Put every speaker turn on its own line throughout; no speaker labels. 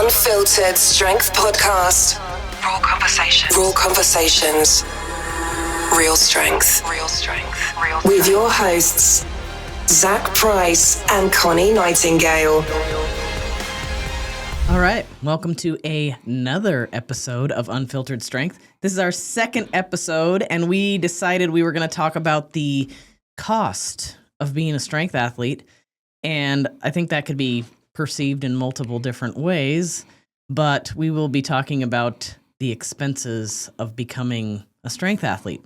Unfiltered Strength Podcast.
Raw conversations.
Raw conversations. Real strength.
Real strength. Real
With your hosts, Zach Price and Connie Nightingale.
All right, welcome to another episode of Unfiltered Strength. This is our second episode, and we decided we were going to talk about the cost of being a strength athlete. And I think that could be perceived in multiple different ways, but we will be talking about the expenses of becoming a strength athlete.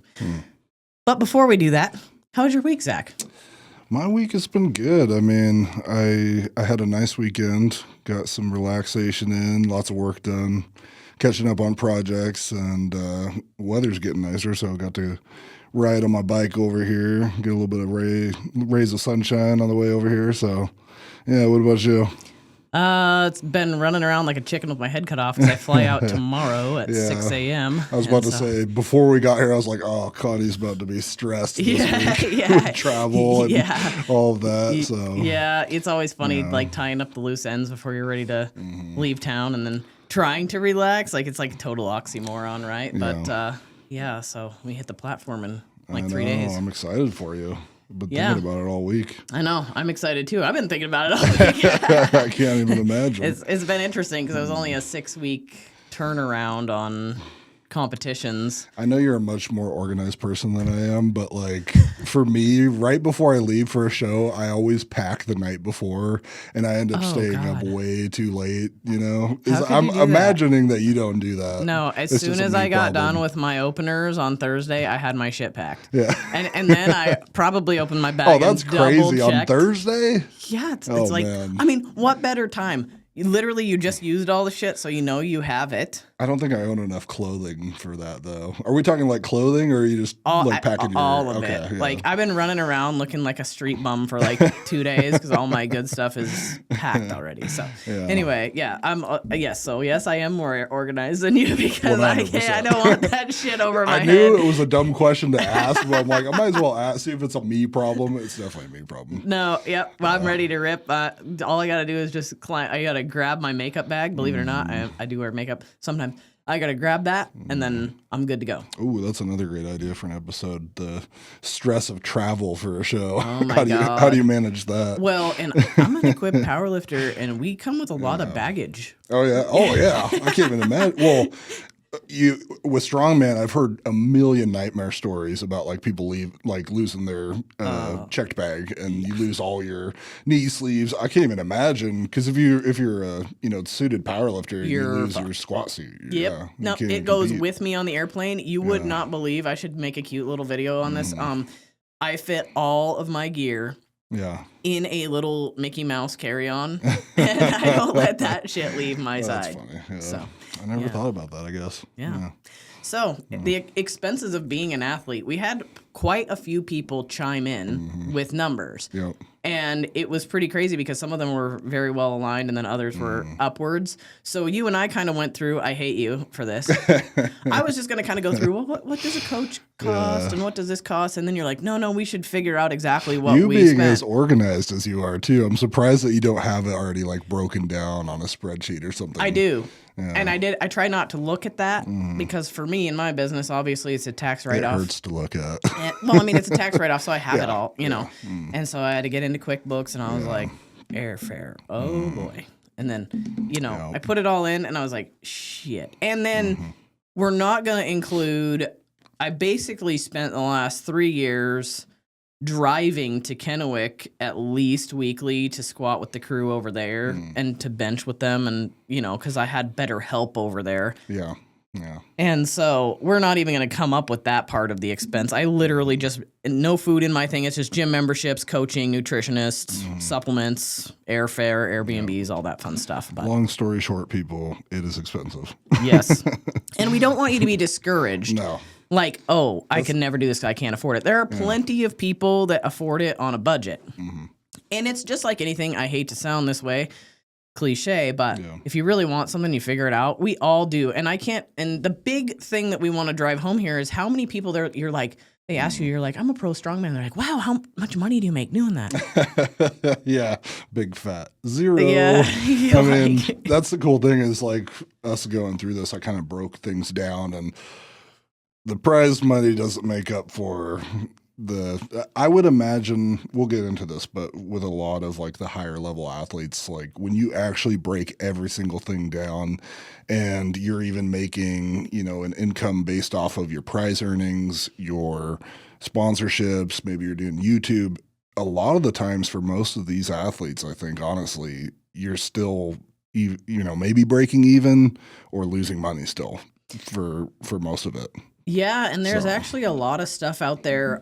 But before we do that, how was your week, Zach?
My week has been good. I mean, I had a nice weekend, got some relaxation in, lots of work done, catching up on projects, and weather's getting nicer, so I got to ride on my bike over here, get a little bit of rays of sunshine on the way over here. So, yeah, what about you?
It's been running around like a chicken with my head cut off because I fly out tomorrow at 6 a.m.
I was about to say, before we got here, I was like, oh, Connie's about to be stressed this week with travel and all of that. So
yeah, it's always funny, like tying up the loose ends before you're ready to leave town and then trying to relax. Like, it's like a total oxymoron, right? But so we hit the platform in like 3 days.
I'm excited for you. I've been thinking about it all week.
I know. I'm excited, too. I've been thinking about it all week.
I can't even imagine.
It's been interesting because it was only a 6-week turnaround on competitions.
I know you're a much more organized person than I am, but like for me, right before I leave for a show, I always pack the night before, and I end up staying up way too late. You know, I'm imagining that you don't do that.
No, as soon as I got done with my openers on Thursday, I had my shit packed.
Yeah,
and then I probably opened my bag.
Oh, that's crazy on Thursday.
Yeah, it's like, man. I mean, what better time? You just used all the shit, so you know you have it.
I don't think I own enough clothing for that, though. Are we talking like clothing, or are you just packing
all of it? Yeah. Like, I've been running around looking like a street bum for like 2 days because all my good stuff is packed already. So anyway, I'm yes, I am more organized than you because I don't want that shit over my head.
I knew it was a dumb question to ask, but I'm like, I might as well see if it's a me problem. It's definitely a me problem.
No, well, I'm ready to rip. All I got to do is just climb. I got to grab my makeup bag. Believe it or not, I do wear makeup sometimes. I got to grab that, and then I'm good to go.
Ooh, that's another great idea for an episode, the stress of travel for a show.
Oh, my God.
How do you manage that?
Well, and I'm an equipped powerlifter, and we come with a lot of baggage.
Oh, yeah. I can't even imagine. Well, with strongman, I've heard a million nightmare stories about like people losing their checked bag, and you lose all your knee sleeves. I can't even imagine, because if you're a suited powerlifter, you lose your squat suit.
Yep.
Yeah,
no, it goes with me on the airplane. You would not believe. I should make a cute little video on this. I fit all of my gear in a little Mickey Mouse carry-on, and I don't let that shit leave my side.
That's funny. Yeah.
So
I never thought about that, I guess.
Yeah. So the expenses of being an athlete, we had quite a few people chime in with numbers.
Yep.
And it was pretty crazy because some of them were very well aligned and then others were upwards. So you and I kind of went through, I hate you for this. I was just going to kind of go through, well, what does a coach cost and what does this cost? And then you're like, no, we should figure out exactly what we spent.
You being as organized as you are, too, I'm surprised that you don't have it already like broken down on a spreadsheet or something.
I do. Yeah. And I try not to look at that because for me in my business, obviously it's a tax write-off.
It hurts to look at.
It's a tax write-off, so I have it all, you know. And so I had to get into QuickBooks, and I was like, airfare, oh boy. And then, I put it all in, and I was like, shit. And then we're not going to include, I basically spent the last 3 years driving to Kennewick at least weekly to squat with the crew over there and to bench with them, and because I had better help over there.
Yeah.
And so we're not even going to come up with that part of the expense. I literally just no food in my thing. It's just gym memberships, coaching, nutritionists, supplements, airfare, Airbnbs, all that fun stuff. But
long story short, people, it is expensive.
Yes. And we don't want you to be discouraged.
No.
Like, I can never do this because I can't afford it. There are plenty of people that afford it on a budget. And it's just like anything. I hate to sound this way, cliche, but if you really want something, you figure it out. We all do. And the big thing that we want to drive home here is how many people you're like, They ask you, you're like, I'm a pro strongman. They're like, wow, how much money do you make doing that?
Yeah, big fat zero.
Yeah.
I mean, that's the cool thing is like us going through this, I kind of broke things down, and the prize money doesn't make up for I would imagine, we'll get into this, but with a lot of like the higher level athletes, like when you actually break every single thing down and you're even making, an income based off of your prize earnings, your sponsorships, maybe you're doing YouTube, a lot of the times for most of these athletes, I think, honestly, you're still, maybe breaking even or losing money still for most of it.
Yeah, and there's actually a lot of stuff out there.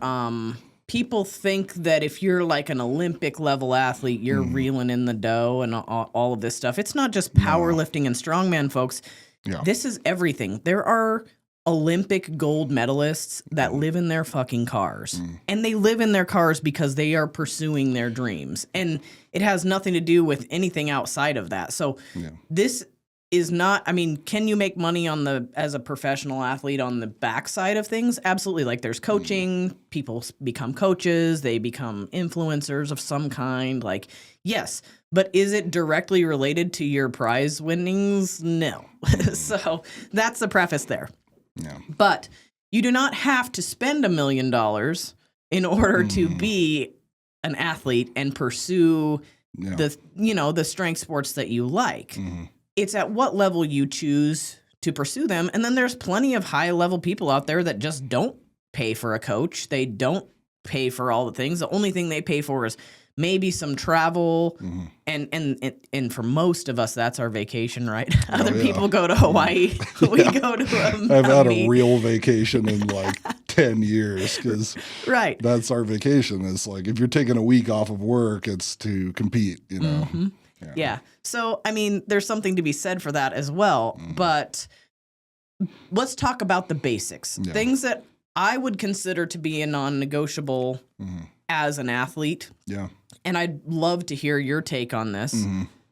People think that if you're like an Olympic level athlete, you're reeling in the dough and all of this stuff. It's not just powerlifting and strongman, folks.
Yeah.
This is everything. There are Olympic gold medalists that live in their fucking cars. And they live in their cars because they are pursuing their dreams. And it has nothing to do with anything outside of that. So this is not, I mean, can you make money as a professional athlete on the backside of things? Absolutely. Like there's coaching, people become coaches, they become influencers of some kind. Like, yes, but is it directly related to your prize winnings? No. So that's the preface there.
Yeah.
But you do not have to spend $1 million in order to be an athlete and pursue the strength sports that you like. It's at what level you choose to pursue them. And then there's plenty of high level people out there that just don't pay for a coach. They don't pay for all the things. The only thing they pay for is maybe some travel. And for most of us, that's our vacation, right? Other people go to Hawaii. We go to
I've had a real vacation in like 10 years because that's our vacation. It's like if you're taking a week off of work, it's to compete,
Yeah. So, I mean, there's something to be said for that as well. But let's talk about the basics. Things that I would consider to be a non-negotiable as an athlete.
Yeah.
And I'd love to hear your take on this.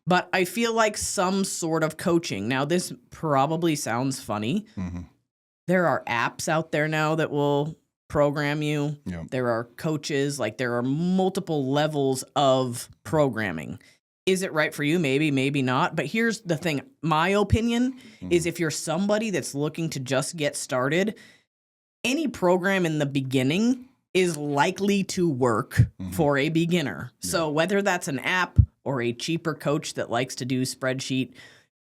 But I feel like some sort of coaching. Now, this probably sounds funny. There are apps out there now that will program you. There are coaches. Like there are multiple levels of programming. Is it right for you? Maybe, maybe not. But here's the thing. My opinion is if you're somebody that's looking to just get started, any program in the beginning is likely to work for a beginner. So whether that's an app or a cheaper coach that likes to do spreadsheet,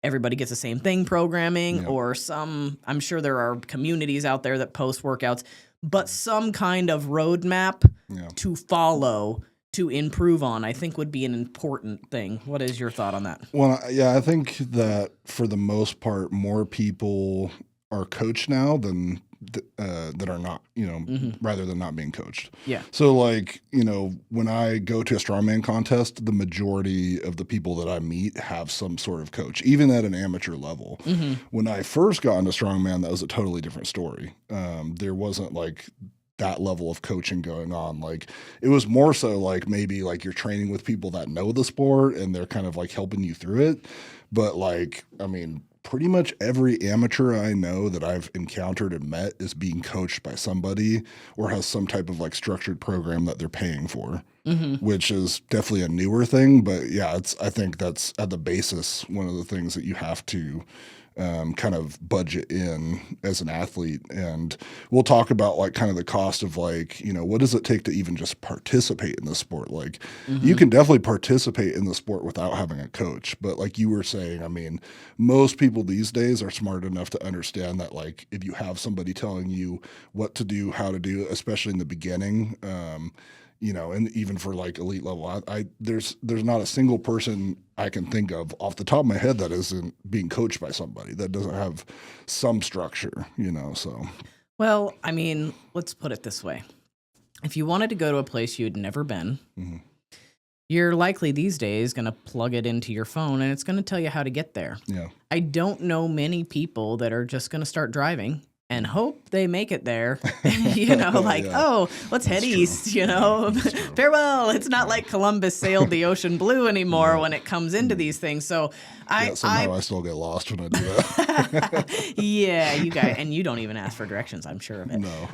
everybody gets the same thing programming, or I'm sure there are communities out there that post workouts, but some kind of roadmap to follow to improve on, I think would be an important thing. What is your thought on that?
Well, I think that for the most part, more people are coached now than that are not, rather than not being coached.
Yeah.
So like, when I go to a strongman contest, the majority of the people that I meet have some sort of coach, even at an amateur level. When I first got into strongman, that was a totally different story. There wasn't like that level of coaching going on. Like it was more so like maybe like you're training with people that know the sport and they're kind of like helping you through it. But like, I mean, pretty much every amateur I know that I've encountered and met is being coached by somebody or has some type of like structured program that they're paying for, which is definitely a newer thing. But yeah, I think that's at the basis, one of the things that you have to kind of budget in as an athlete. And we'll talk about like kind of the cost of like, what does it take to even just participate in the sport? Like you can definitely participate in the sport without having a coach. But like you were saying, I mean, most people these days are smart enough to understand that like if you have somebody telling you what to do, how to do, especially in the beginning, and even for like elite level, there's not a single person I can think of off the top of my head that isn't being coached by somebody that doesn't have some structure, so.
Well, I mean, let's put it this way. If you wanted to go to a place you had never been, you're likely these days going to plug it into your phone and it's going to tell you how to get there.
Yeah.
I don't know many people that are just going to start driving and hope they make it there. Oh, let's head east, Farewell. It's not like Columbus sailed the ocean blue anymore when it comes into these things. So
somehow I still get lost when I do that.
Yeah, you guys, and you don't even ask for directions, I'm sure of it.
No.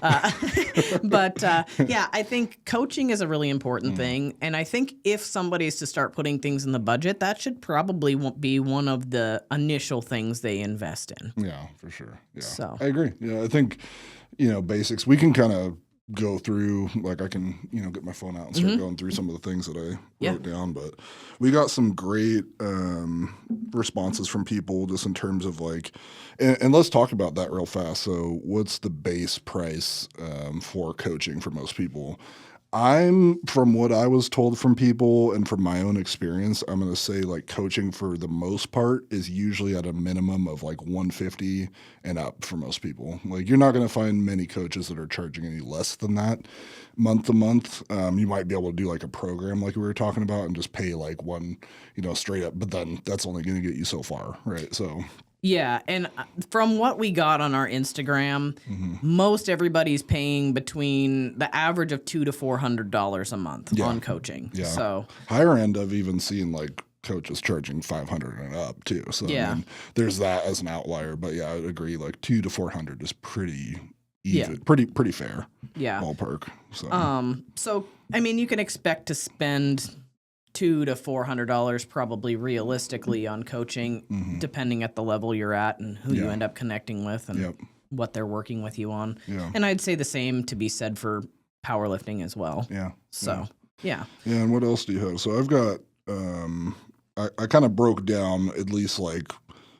But I think coaching is a really important thing. And I think if somebody is to start putting things in the budget, that should probably be one of the initial things they invest in.
Yeah, for sure. Yeah,
so
I agree. Yeah, I think, basics, we can kind of go through, like I can, get my phone out and start going through some of the things that I wrote down. But we got some great responses from people just in terms of like, and let's talk about that real fast. So what's the base price for coaching for most people? From what I was told from people and from my own experience, I'm going to say like coaching for the most part is usually at a minimum of like $150 and up for most people. Like you're not going to find many coaches that are charging any less than that month to month. You might be able to do like a program like we were talking about and just pay like one, straight up, but then that's only going to get you so far, right? So
yeah, and from what we got on our Instagram, most everybody's paying between the average of $200 to $400 a month on coaching.
Yeah.
So
higher end, I've even seen like coaches charging $500 and up too. So I mean, there's that as an outlier, but yeah, I would agree. Like $200 to $400 is pretty even, pretty fair. Yeah, ballpark.
So I mean, you can expect to spend $200 to $400 probably realistically on coaching, depending at the level you're at and who you end up connecting with and what they're working with you on. Yeah. And I'd say the same to be said for powerlifting as well.
Yeah.
So, yeah.
Yeah, and what else do you have? So I've got, I kind of broke down at least like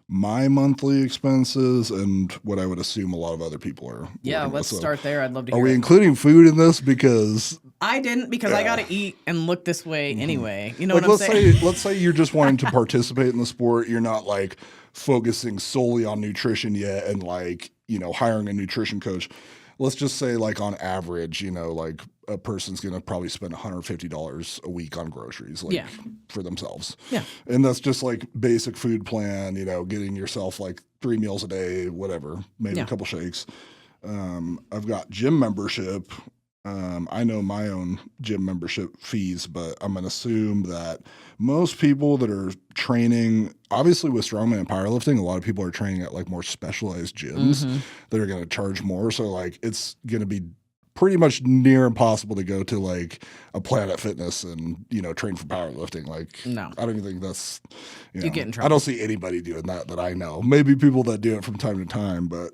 my monthly expenses and what I would assume a lot of other people are.
Yeah, let's start there. I'd love to hear
Are we including food in this? Because
I didn't, because I got to eat and look this way anyway. You know what I'm saying?
Let's say you're just wanting to participate in the sport. You're not like focusing solely on nutrition yet and like, hiring a nutrition coach. Let's just say like on average, like a person's going to probably spend $150 a week on groceries for themselves. Yeah. And that's just like basic food plan, getting yourself like 3 meals a day, whatever, maybe a couple shakes. I've got gym membership. I know my own gym membership fees, but I'm going to assume that most people that are training, obviously with strongman and powerlifting, a lot of people are training at like more specialized gyms that are going to charge more. So like it's going to be pretty much near impossible to go to like a Planet Fitness and, train for powerlifting. Like, no, I don't even think that's,
you get in trouble.
I don't see anybody doing that I know. Maybe people that do it from time to time, but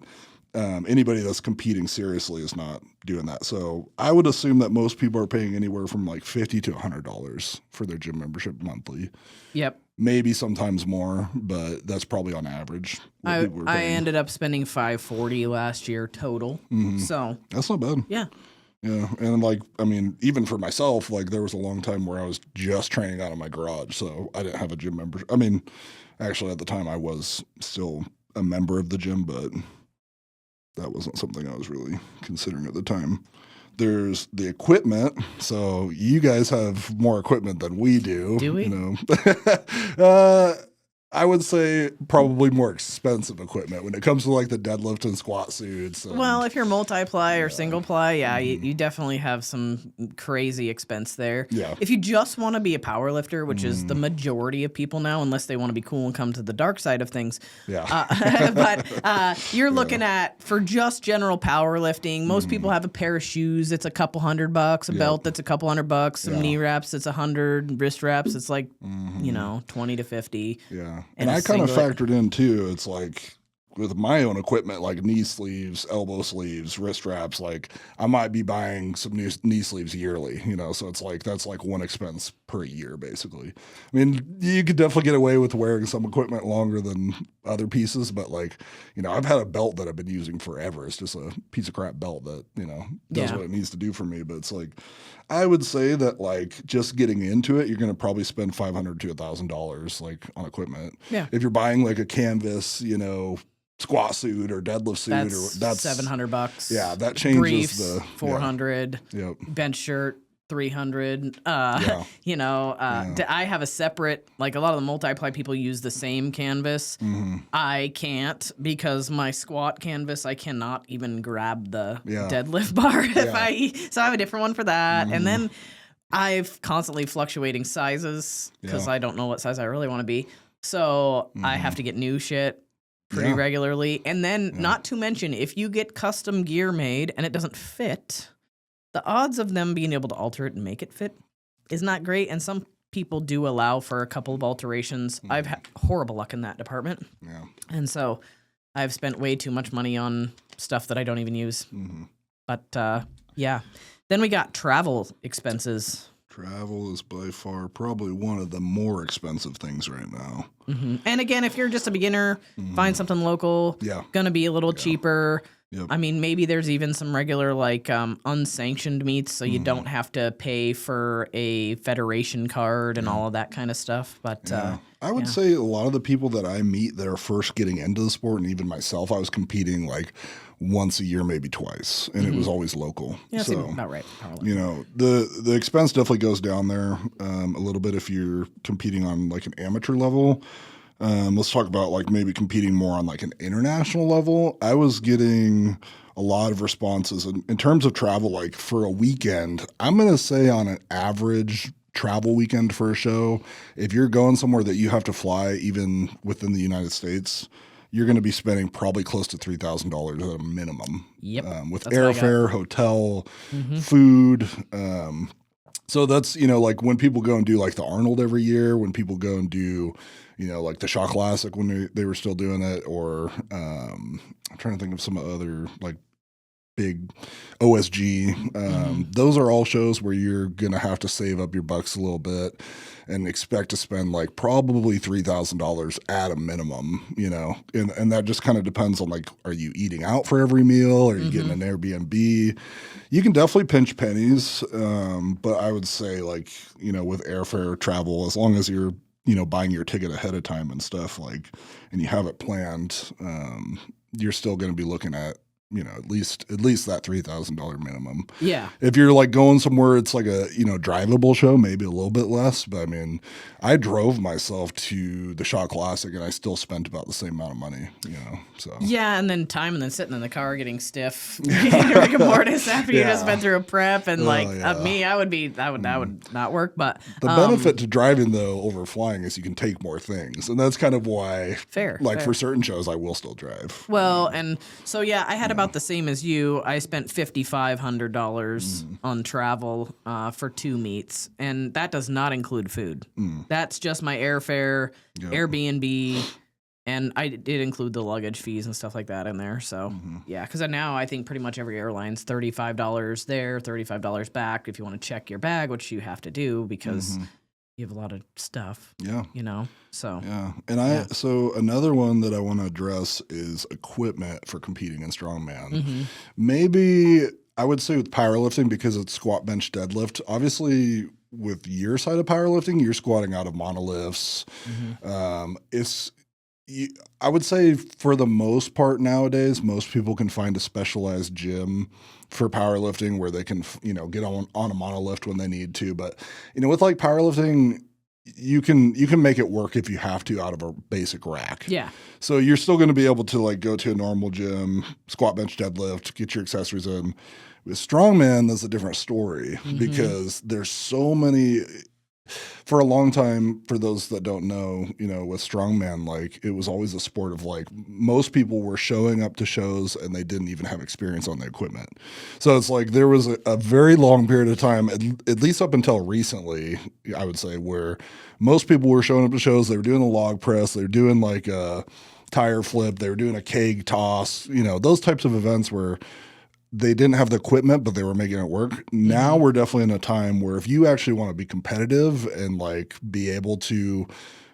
anybody that's competing seriously is not doing that. So I would assume that most people are paying anywhere from like $50 to $100 for their gym membership monthly. Yep. Maybe sometimes more, but that's probably on average.
I ended up spending $540 last year total. So
that's not bad.
Yeah.
Yeah. And like, I mean, even for myself, like there was a long time where I was just training out of my garage. So I didn't have a gym membership. I mean, actually at the time I was still a member of the gym, but that wasn't something I was really considering at the time. There's the equipment. So you guys have more equipment than we do.
Do we?
I would say probably more expensive equipment when it comes to like the deadlift and squat suits.
Well, if you're multi-ply or single-ply, you definitely have some crazy expense there. Yeah. If you just want to be a powerlifter, which is the majority of people now, unless they want to be cool and come to the dark side of things. Yeah. But you're looking at, for just general powerlifting, most people have a pair of shoes. It's a couple $100, a belt that's a couple $100, some knee wraps, it's 100, wrist wraps, it's like, 20 to 50.
Yeah. And I kind of factored in too. It's like with my own equipment, like knee sleeves, elbow sleeves, wrist wraps, like I might be buying some new knee sleeves yearly, so it's like that's like one expense per year, basically. I mean, you could definitely get away with wearing some equipment longer than other pieces, but like, I've had a belt that I've been using forever. It's just a piece of crap belt that, does what it needs to do for me. But it's like, I would say that like just getting into it, you're going to probably spend $500 to $1,000 like on equipment. Yeah. If you're buying like a canvas, squat suit or deadlift suit, that's
$700.
Yeah, that changes
briefs, $400.
Yep.
Bench shirt, 300.
Yeah.
You know, I have a separate, like a lot of the multiply people use the same canvas. I can't because my squat canvas, I cannot even grab the deadlift bar so I have a different one for that. And then I've constantly fluctuating sizes because I don't know what size I really want to be. So I have to get new shit pretty regularly. And then not to mention, if you get custom gear made and it doesn't fit, the odds of them being able to alter it and make it fit is not great. And some people do allow for a couple of alterations. I've had horrible luck in that department. Yeah. And so I've spent way too much money on stuff that I don't even use. But yeah. Then we got travel expenses.
Travel is by far probably one of the more expensive things right now.
And again, if you're just a beginner, find something local. Going to be a little cheaper. I mean, maybe there's even some regular, like, unsanctioned meets, so you don't have to pay for a federation card and all of that kind of stuff. But
I would say a lot of the people that I meet that are first getting into the sport, and even myself, I was competing like once a year, maybe twice, and it was always local.
Yeah,
so
about right.
You know, the expense definitely goes down there a little bit if you're competing on like an amateur level. Let's talk about like maybe competing more on like an international level. I was getting a lot of responses in terms of travel, like for a weekend. I'm going to say on an average travel weekend for a show, if you're going somewhere that you have to fly even within the United States, you're going to be spending probably close to $3,000 at a minimum. With airfare, hotel, food. So that's, you know, like when people go and do like the Arnold every year, when people go and do, you know, like the Shaw Classic when they were still doing it, or I'm trying to think of some other like big OSG. Those are all shows where you're going to have to save up your bucks a little bit and expect to spend like probably $3,000 at a minimum, you know, and that just kind of depends on like, are you eating out for every meal? Are you getting an Airbnb? You can definitely pinch pennies. But I would say like, you know, with airfare travel, as long as you're, you know, buying your ticket ahead of time and stuff like, and you have it planned, you're still going to be looking at, you know, at least that $3,000 minimum.
Yeah.
If you're like going somewhere, it's like a, you know, drivable show, maybe a little bit less. But I mean, I drove myself to the Shaw Classic and I still spent about the same amount of money, you know, so.
Yeah. And then time and then sitting in the car getting stiff, rigor mortis after you just been through a prep. And me, that would not work. But
the benefit to driving though over flying is you can take more things. And that's kind of why, for certain shows, I will still drive.
Well, and so, yeah, I had about the same as you. I spent $5,500 on travel for 2 meets, and that does not include food. That's just my airfare, Airbnb, and I did include the luggage fees and stuff like that in there. So, yeah, because now I think pretty much every airline's $35 there, $35 back if you want to check your bag, which you have to do because you have a lot of stuff. Yeah. You know, so.
Yeah. And so another one that I want to address is equipment for competing in strongman. Maybe I would say with powerlifting, because it's squat, bench, deadlift. Obviously, with your side of powerlifting, you're squatting out of monoliths. I would say for the most part nowadays, most people can find a specialized gym for powerlifting where they can, you know, get on a monolift when they need to. But, you know, with like powerlifting, you can make it work if you have to out of a basic rack.
Yeah.
So you're still going to be able to like go to a normal gym, squat, bench, deadlift, get your accessories in. With strongman, that's a different story because there's so many. For a long time, for those that don't know, you know, with strongman, like it was always a sport of like most people were showing up to shows and they didn't even have experience on the equipment. So it's like there was a very long period of time, at least up until recently, I would say, where most people were showing up to shows. They were doing a log press, they were doing like a tire flip, they were doing a keg toss, you know, those types of events where they didn't have the equipment, but they were making it work. Now we're definitely in a time where if you actually want to be competitive and like be able to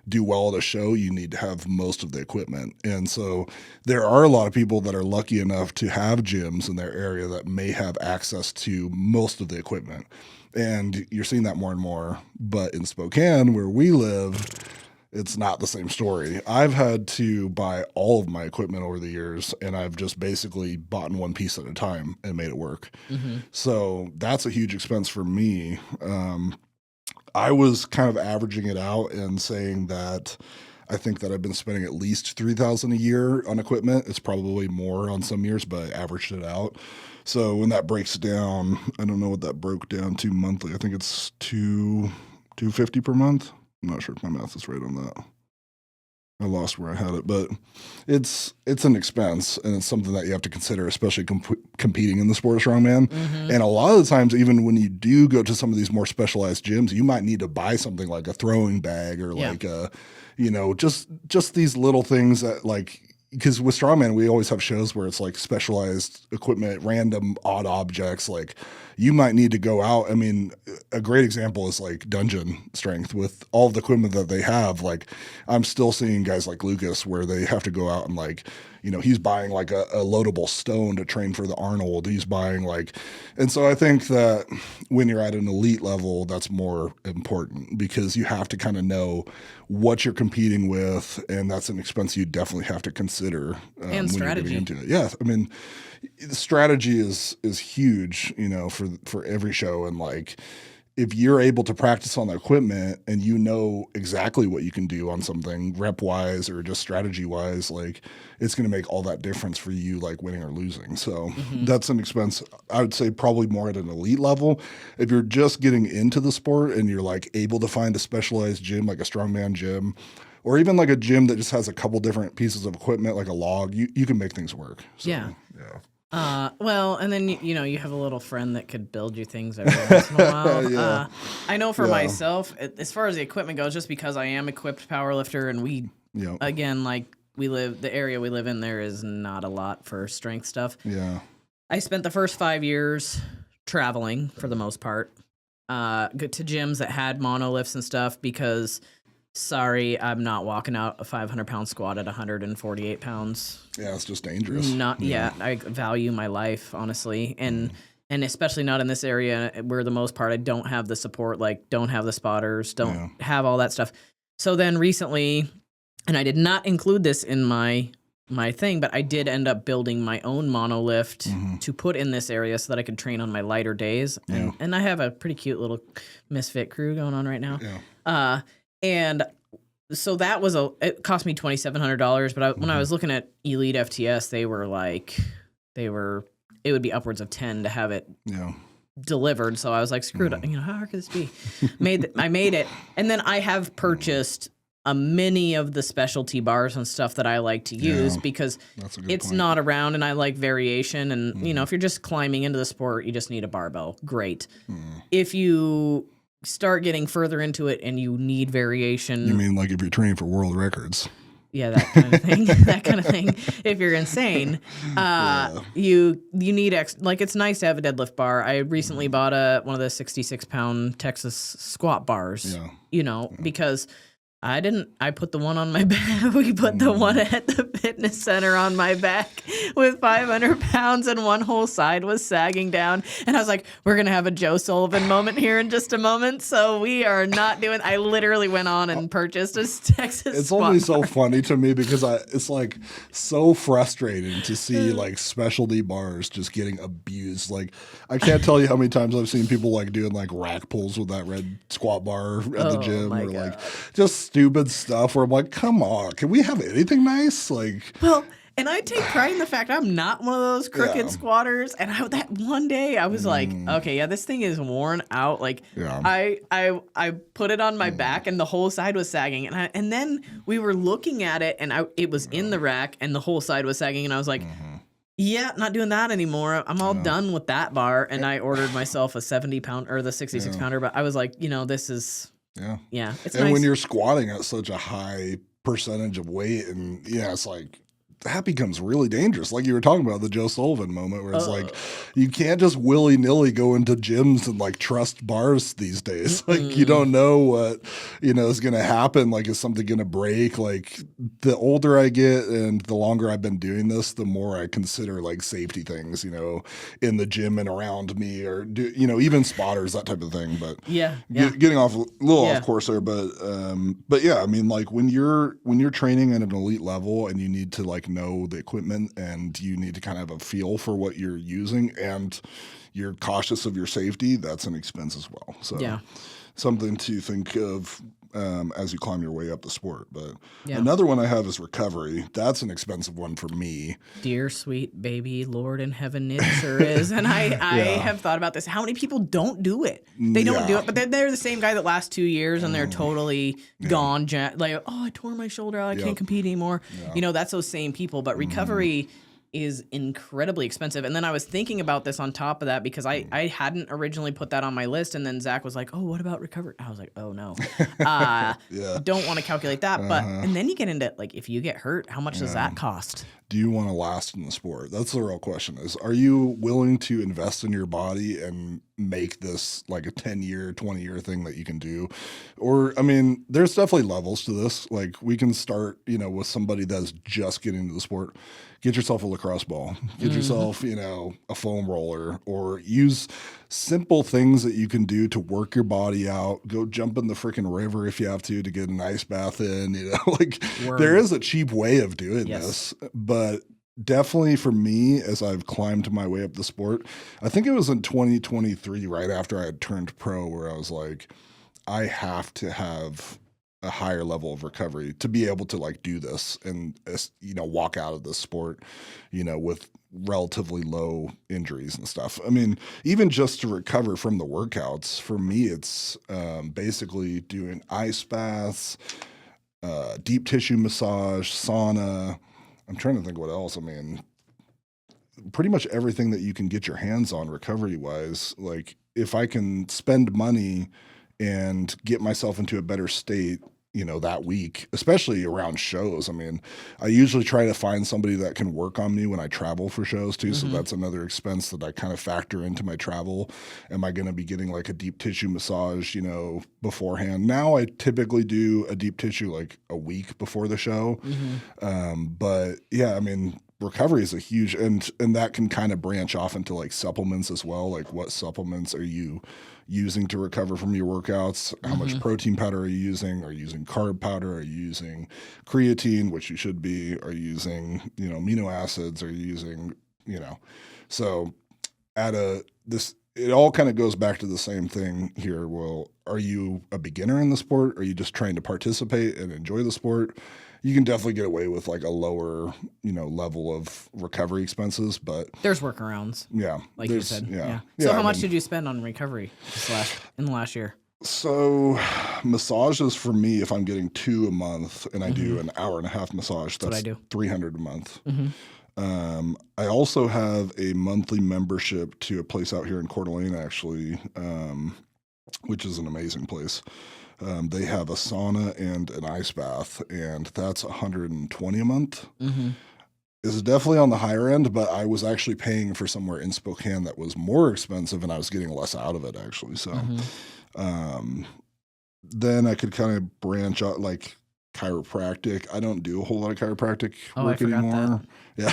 do well at a show, you need to have most of the equipment. And so there are a lot of people that are lucky enough to have gyms in their area that may have access to most of the equipment. And you're seeing that more and more. But in Spokane, where we live, it's not the same story. I've had to buy all of my equipment over the years, and I've just basically bought in one piece at a time and made it work. So that's a huge expense for me. I was kind of averaging it out and saying that I think that I've been spending at least $3,000 a year on equipment. It's probably more on some years, but I averaged it out. So when that breaks down, I don't know what that broke down to monthly. I think it's $250 per month. I'm not sure if my math is right on that. I lost where I had it, but it's an expense, and it's something that you have to consider, especially competing in the sport of strongman. And a lot of the times, even when you do go to some of these more specialized gyms, you might need to buy something like a throwing bag or like a, just these little things that like. Because with strongman, we always have shows where it's like specialized equipment, random odd objects. Like you might need to go out. I mean, a great example is like dungeon strength with all the equipment that they have. Like I'm still seeing guys like Lucas where they have to go out and like, he's buying like a loadable stone to train for the Arnold. He's buying like, and so I think that when you're at an elite level, that's more important because you have to kind of know what you're competing with, and that's an expense you definitely have to consider
and strategy.
When you're getting into it. Yeah, I mean, the strategy is huge, for every show, and like if you're able to practice on the equipment and you know exactly what you can do on something rep wise or just strategy wise, like it's going to make all that difference for you, like winning or losing. So that's an expense. I would say probably more at an elite level. If you're just getting into the sport and you're like able to find a specialized gym, like a strongman gym, or even like a gym that just has a couple different pieces of equipment, like a log, you can make things work. So, yeah.
Well, and then you have a little friend that could build you things every once in a while. I know for myself, as far as the equipment goes, just because I am equipped powerlifter, and we again, like the area we live in, there is not a lot for strength stuff. Yeah, I spent the first 5 years traveling for the most part, go to gyms that had monoliths and stuff because. Sorry, I'm not walking out a 500-pound squat at 148 pounds. Yeah, it's just dangerous. I value my life, honestly, and especially not in this area where the most part I don't have the support, like don't have the spotters, don't have all that stuff. So then recently, and I did not include this in my thing, but I did end up building my own monolift to put in this area so that I could train on my lighter days. And I have a pretty cute little misfit crew going on right now. Yeah. And so that was it cost me $2,700, but when I was looking at Elite FTS, it would be upwards of 10 to have it delivered. So I was like, screw it, how hard could this be? I made it. And then I have purchased many of the specialty bars and stuff that I like to use because it's not around and I like variation. And, if you're just climbing into the sport, you just need a barbell. Great. If you start getting further into it and you need variation.
You mean like if you're training for world records?
Yeah, that kind of thing. That kind of thing. If you're insane, you need it's nice to have a deadlift bar. I recently bought one of the 66-pound Texas squat bars. Because I put the one on my back. We put the one at the fitness center on my back with 500 pounds and one whole side was sagging down. And I was like, we're going to have a Joe Sullivan moment here in just a moment. So we are not doing, I literally went on and purchased a Texas
It's only so funny to me because it's like so frustrating to see like specialty bars just getting abused. Like I can't tell you how many times I've seen people like doing like rack pulls with that red squat bar at the gym or like just stupid stuff where I'm like, come on, can we have anything nice? Like,
well, and I take pride in the fact I'm not one of those crooked squatters. And that one day I was like, okay, this thing is worn out. Like, I put it on my back and the whole side was sagging. And then we were looking at it and it was in the rack and the whole side was sagging. And I was like, yeah, not doing that anymore. I'm all done with that bar. And I ordered myself a 70-pound or the 66-pounder. But I was like, this is. Yeah. It's
and
nice.
when you're squatting at such a high percentage of weight, and it's like that becomes really dangerous. Like you were talking about the Joe Sullivan moment where it's like, you can't just willy nilly go into gyms and like trust bars these days. Like you don't know what, is going to happen. Like, is something going to break? Like the older I get and the longer I've been doing this, the more I consider like safety things, in the gym and around me, or even spotters, that type of thing. But getting off a little off course there, but yeah, I mean, like when you're training at an elite level and you need to like know the equipment and you need to kind of have a feel for what you're using and you're cautious of your safety, that's an expense as well. So something to think of as you climb your way up the sport. But another one I have is recovery. That's an expensive one for me.
Dear sweet baby Lord in heaven, it sure is. And I have thought about this. How many people don't do it? They don't do it, but they're the same guy that lasts 2 years and they're totally gone. Like, I tore my shoulder out. I can't compete anymore. That's those same people. But recovery is incredibly expensive. And then I was thinking about this on top of that because I hadn't originally put that on my list. And then Zach was like, oh, what about recovery? I was like, oh, no. Don't want to calculate that. But and then you get into, like, if you get hurt, how much does that cost?
Do you want to last in the sport? That's the real question is, are you willing to invest in your body and make this like a 10-year, 20-year thing that you can do? Or, I mean, there's definitely levels to this. Like we can start, with somebody that's just getting into the sport. Get yourself a lacrosse ball, get yourself, a foam roller, or use simple things that you can do to work your body out. Go jump in the freaking river if you have to get an ice bath in, there is a cheap way of doing this, but definitely for me, as I've climbed my way up the sport, I think it was in 2023, right after I had turned pro, where I was like, I have to have a higher level of recovery to be able to like do this and, walk out of this sport, with relatively low injuries and stuff. I mean, even just to recover from the workouts, for me, it's basically doing ice baths, deep tissue massage, sauna. I'm trying to think what else. I mean, pretty much everything that you can get your hands on recovery wise. Like if I can spend money and get myself into a better state, that week, especially around shows. I mean, I usually try to find somebody that can work on me when I travel for shows too. So that's another expense that I kind of factor into my travel. Am I going to be getting like a deep tissue massage, beforehand? Now I typically do a deep tissue like a week before the show. But yeah, I mean, recovery is a huge, and that can kind of branch off into like supplements as well. Like what supplements are you using to recover from your workouts? How much protein powder are you using? Are you using carb powder? Are you using creatine, which you should be? Are you using, amino acids? Are you using, so it all kind of goes back to the same thing here. Well, are you a beginner in the sport? Are you just trying to participate and enjoy the sport? You can definitely get away with like a lower, level of recovery expenses, but
there's workarounds.
Yeah.
Like you said. Yeah. So how much did you spend on recovery in the last year?
So massages for me, if I'm getting 2 a month and I do an hour and a half massage, that's what I do. $300 a month. I also have a monthly membership to a place out here in Coeur d'Alene, actually, which is an amazing place. They have a sauna and an ice bath, and that's $120 a month. It's definitely on the higher end, but I was actually paying for somewhere in Spokane that was more expensive, and I was getting less out of it, actually. So then I could kind of branch out, like chiropractic. I don't do a whole lot of chiropractic work anymore. Yeah,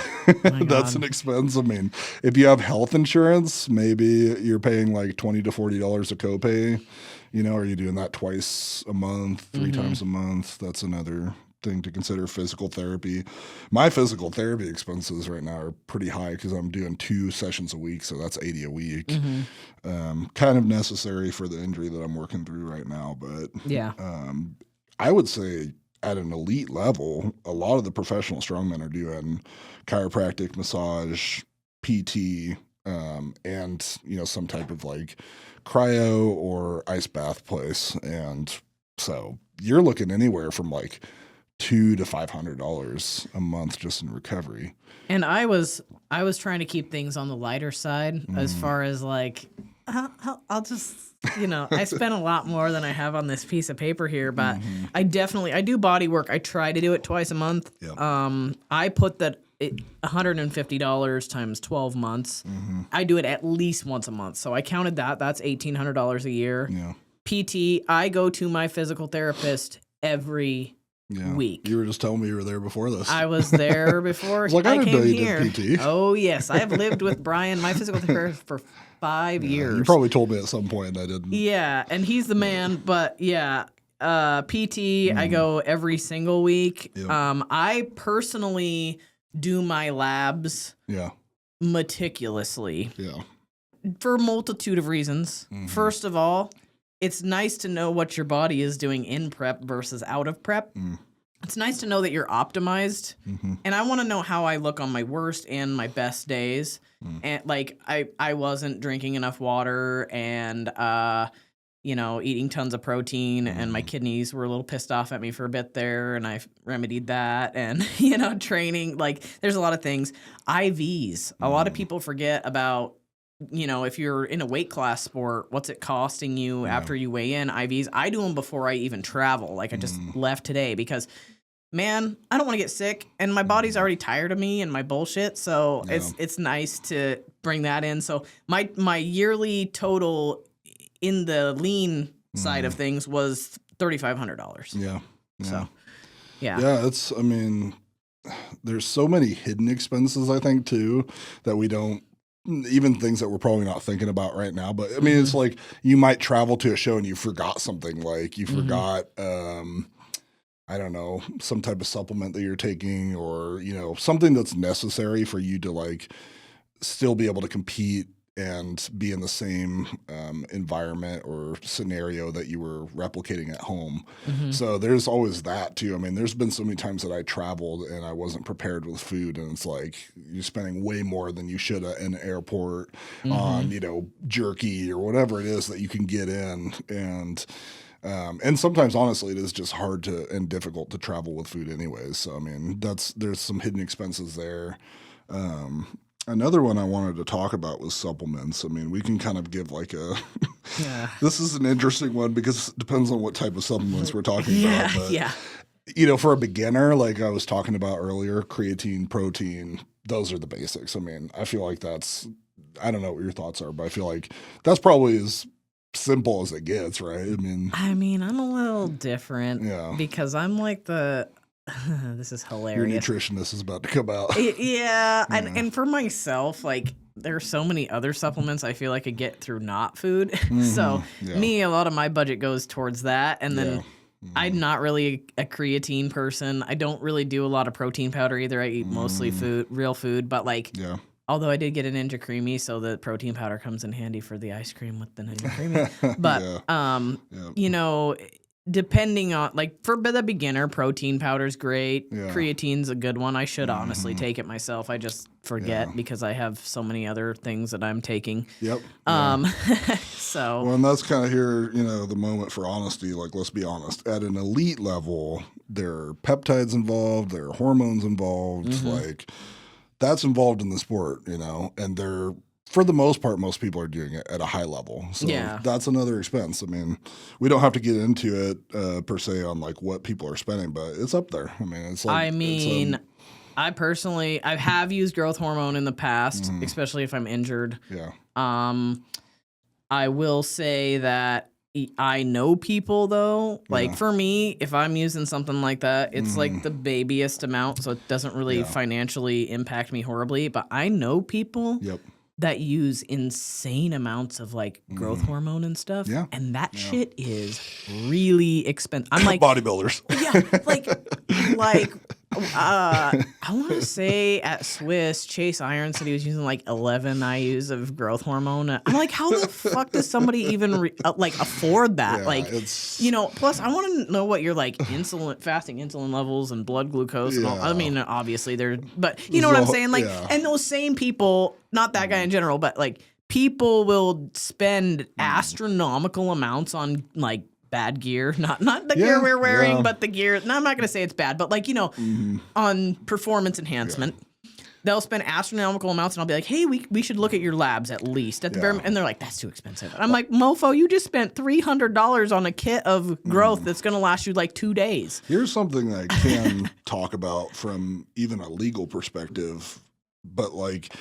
that's an expense. I mean, if you have health insurance, maybe you're paying like $20 to $40 a copay. Are you doing that twice a month, 3 times a month? That's another thing to consider. Physical therapy. My physical therapy expenses right now are pretty high because I'm doing 2 sessions a week, so that's $80 a week. Kind of necessary for the injury that I'm working through right now, but I would say at an elite level, a lot of the professional strongmen are doing chiropractic, massage, PT, and some type of like cryo or ice bath place. And so you're looking anywhere from like $200 to $500 a month just in recovery.
And I was trying to keep things on the lighter side as far as like I'll just, I spend a lot more than I have on this piece of paper here, but I do body work. I try to do it twice a month.
Yep.
I put that $150 times 12 months. I do it at least once a month. So I counted that. That's $1,800 a year.
Yeah.
PT, I go to my physical therapist every week.
You were just telling me you were there before this.
I was there before
I
I
didn't know
came
you
here.
did PT.
Oh, yes. I have lived with Brian, my physical therapist, for 5 years.
You probably told me at some point and I didn't.
Yeah, and he's the man, but yeah. PT, I go every single week.
Yep.
I personally do my labs
Yeah.
meticulously
Yeah.
for a multitude of reasons. First of all, it's nice to know what your body is doing in prep versus out of prep. It's nice to know that you're optimized. And I want to know how I look on my worst and my best days. And like I wasn't drinking enough water and eating tons of protein, and my kidneys were a little pissed off at me for a bit there, and I remedied that. And training, like there's a lot of things. IVs. A lot of people forget about, if you're in a weight class sport, what's it costing you after you weigh in? IVs. I do them before I even travel. Like I just left today because, man, I don't want to get sick, and my body's already tired of me and my bullshit. So it's nice to bring that in. So my yearly total in the lean side of things was $3,500.
Yeah.
So, yeah.
Yeah, there's so many hidden expenses, I think, too, that we don't, even things that we're probably not thinking about right now. But, it's like you might travel to a show and you forgot something. Like you forgot, I don't know, some type of supplement that you're taking or, something that's necessary for you to, like, still be able to compete and be in the same environment or scenario that you were replicating at home. So there's always that too. There's been so many times that I traveled and I wasn't prepared with food, and it's like you're spending way more than you should in an airport on, jerky or whatever it is that you can get in. And sometimes, honestly, it is just hard and difficult to travel with food anyways. So, there's some hidden expenses there. Another one I wanted to talk about was supplements. We can kind of give like a this is an interesting one because it depends on what type of supplements we're talking about. But, for a beginner, like I was talking about earlier, creatine, protein, those are the basics. I feel like I don't know what your thoughts are, but I feel like that's probably as simple as it gets, right?
I'm a little different because I'm like this is hilarious.
Your nutritionist is about to come out.
Yeah. And for myself, like there are so many other supplements I feel like I get through not food. So a lot of my budget goes towards that. And then I'm not really a creatine person. I don't really do a lot of protein powder either. I eat mostly real food, but although I did get a Ninja Creamy, so the protein powder comes in handy for the ice cream with the Ninja Creamy. But, depending on, like, for the beginner, protein powder's great. Yeah. Creatine's a good one. I should honestly take it myself. I just forget because I have so many other things that I'm taking.
Yep.
So.
Well, and that's kind of here, the moment for honesty. Like, let's be honest. At an elite level, there are peptides involved. There are hormones involved. Like, that's involved in the sport, and they're, for the most part, most people are doing it at a high level. So that's another expense. We don't have to get into it per se on like what people are spending, but it's up there. It's like,
I personally, I have used growth hormone in the past, especially if I'm injured.
Yeah.
I will say that I know people though, like for me, if I'm using something like that, it's like the babyest amount, so it doesn't really financially impact me horribly, but I know people that use insane amounts of like growth hormone and stuff. Yeah. And that shit is really expensive. I'm like
bodybuilders.
Yeah. Like I want to say at Swiss, Chase Iron said he was using like 11 IUs of growth hormone. I'm like, how the fuck does somebody even afford that? Yeah, plus I want to know what your like fasting insulin levels and blood glucose and all. Obviously but you know what I'm saying? Like, and those same people, not that guy in general, but like people will spend astronomical amounts on like bad gear, not the gear we're wearing, but the gear. No, I'm not going to say it's bad, but like, on performance enhancement. they'll spend astronomical amounts, and I'll be like, hey, we should look at your labs at least. At the bare, and they're like, that's too expensive. And I'm like, mofo, you just spent $300 on a kit of growth that's going to last you like 2 days.
Here's something that I can talk about from even a legal perspective, but like,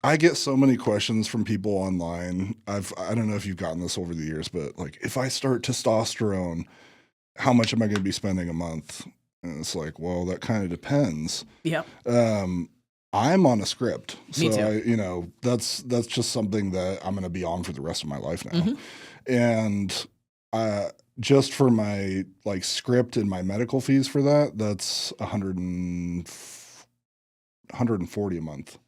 I get so many questions from people online. I don't know if you've gotten this over the years, but like, if I start testosterone, how much am I going to be spending a month? And it's like, well, that kind of depends.
Yep.
I'm on a script.
Me
So
too.
that's just something that I'm going to be on for the rest of my life now. And just for my like script and my medical fees for that's $140 a month.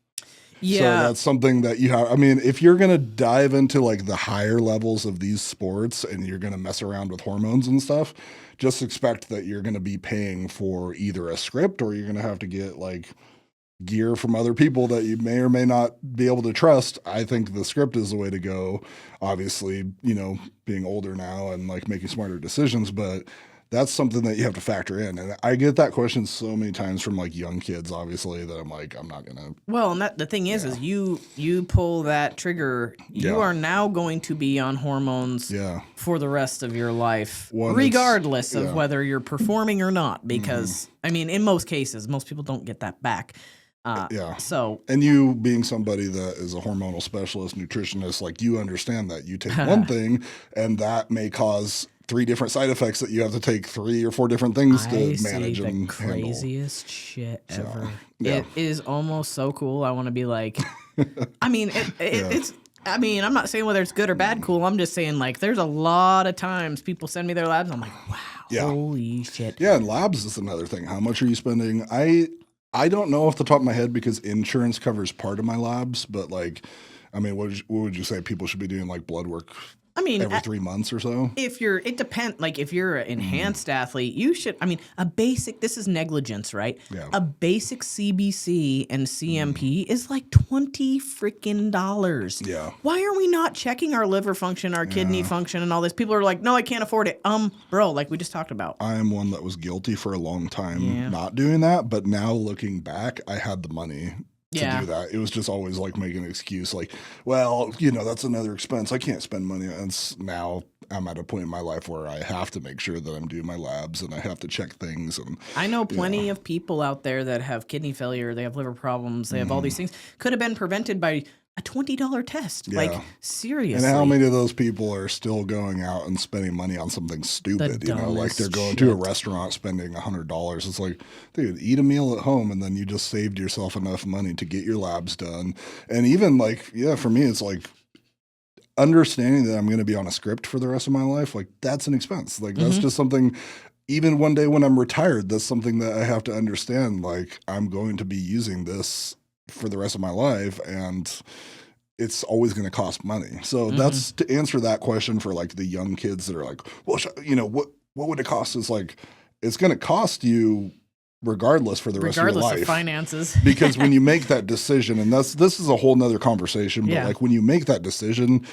Yeah.
So that's something that you have. I mean, if you're going to dive into like the higher levels of these sports and you're going to mess around with hormones and stuff, just expect that you're going to be paying for either a script or you're going to have to get like gear from other people that you may or may not be able to trust. I think the script is the way to go. Obviously, being older now and like making smarter decisions, but that's something that you have to factor in. And I get that question so many times from like young kids, obviously, that I'm like, I'm not going to.
Well, and the thing is you pull that trigger, you are now going to be on hormones for the rest of your life, regardless of whether you're performing or not. Because, I mean, in most cases, most people don't get that back. So,
and you being somebody that is a hormonal specialist, nutritionist, like you understand that you take one thing and that may cause 3 different side effects that you have to take 3 or 4 different things to manage and handle.
Craziest shit ever. It is almost so cool. I want to be like, I mean, it's. I mean, I'm not saying whether it's good or bad cool. I'm just saying, like, there's a lot of times people send me their labs. And I'm like, wow, holy shit.
Yeah, and labs is another thing. How much are you spending? I don't know off the top of my head because insurance covers part of my labs, but like, I mean, what would you say people should be doing, like blood work? I mean, every 3 months or so.
It depends. Like if you're an enhanced athlete, you should. I mean, this is negligence, right?
Yeah.
A basic CBC and CMP is like $20 freaking.
Yeah.
Why are we not checking our liver function, our kidney function, and all this? People are like, no, I can't afford it. Bro, like we just talked about.
I am one that was guilty for a long time not doing that, but now looking back, I had the money to do that. It was just always like making an excuse like, well, that's another expense. I can't spend money. And now I'm at a point in my life where I have to make sure that I'm doing my labs and I have to check things. And
I know plenty of people out there that have kidney failure, they have liver problems, they have all these things. Could have been prevented by a $20 test.
Yeah.
Like, seriously.
And how many of those people are still going out and spending money on something stupid? Like they're going to a restaurant spending $100. It's like, dude, eat a meal at home and then you just saved yourself enough money to get your labs done. And even like, for me, it's like understanding that I'm going to be on a script for the rest of my life. Like that's an expense. Like that's just something. Even one day when I'm retired, that's something that I have to understand. Like I'm going to be using this for the rest of my life and it's always going to cost money. So that's to answer that question for like the young kids that are like, well, what would it cost? It's like, it's going to cost you regardless for the rest of your life.
Regardless of finances.
Because when you make that decision, and this is a whole nother conversation, but like when you make that decision,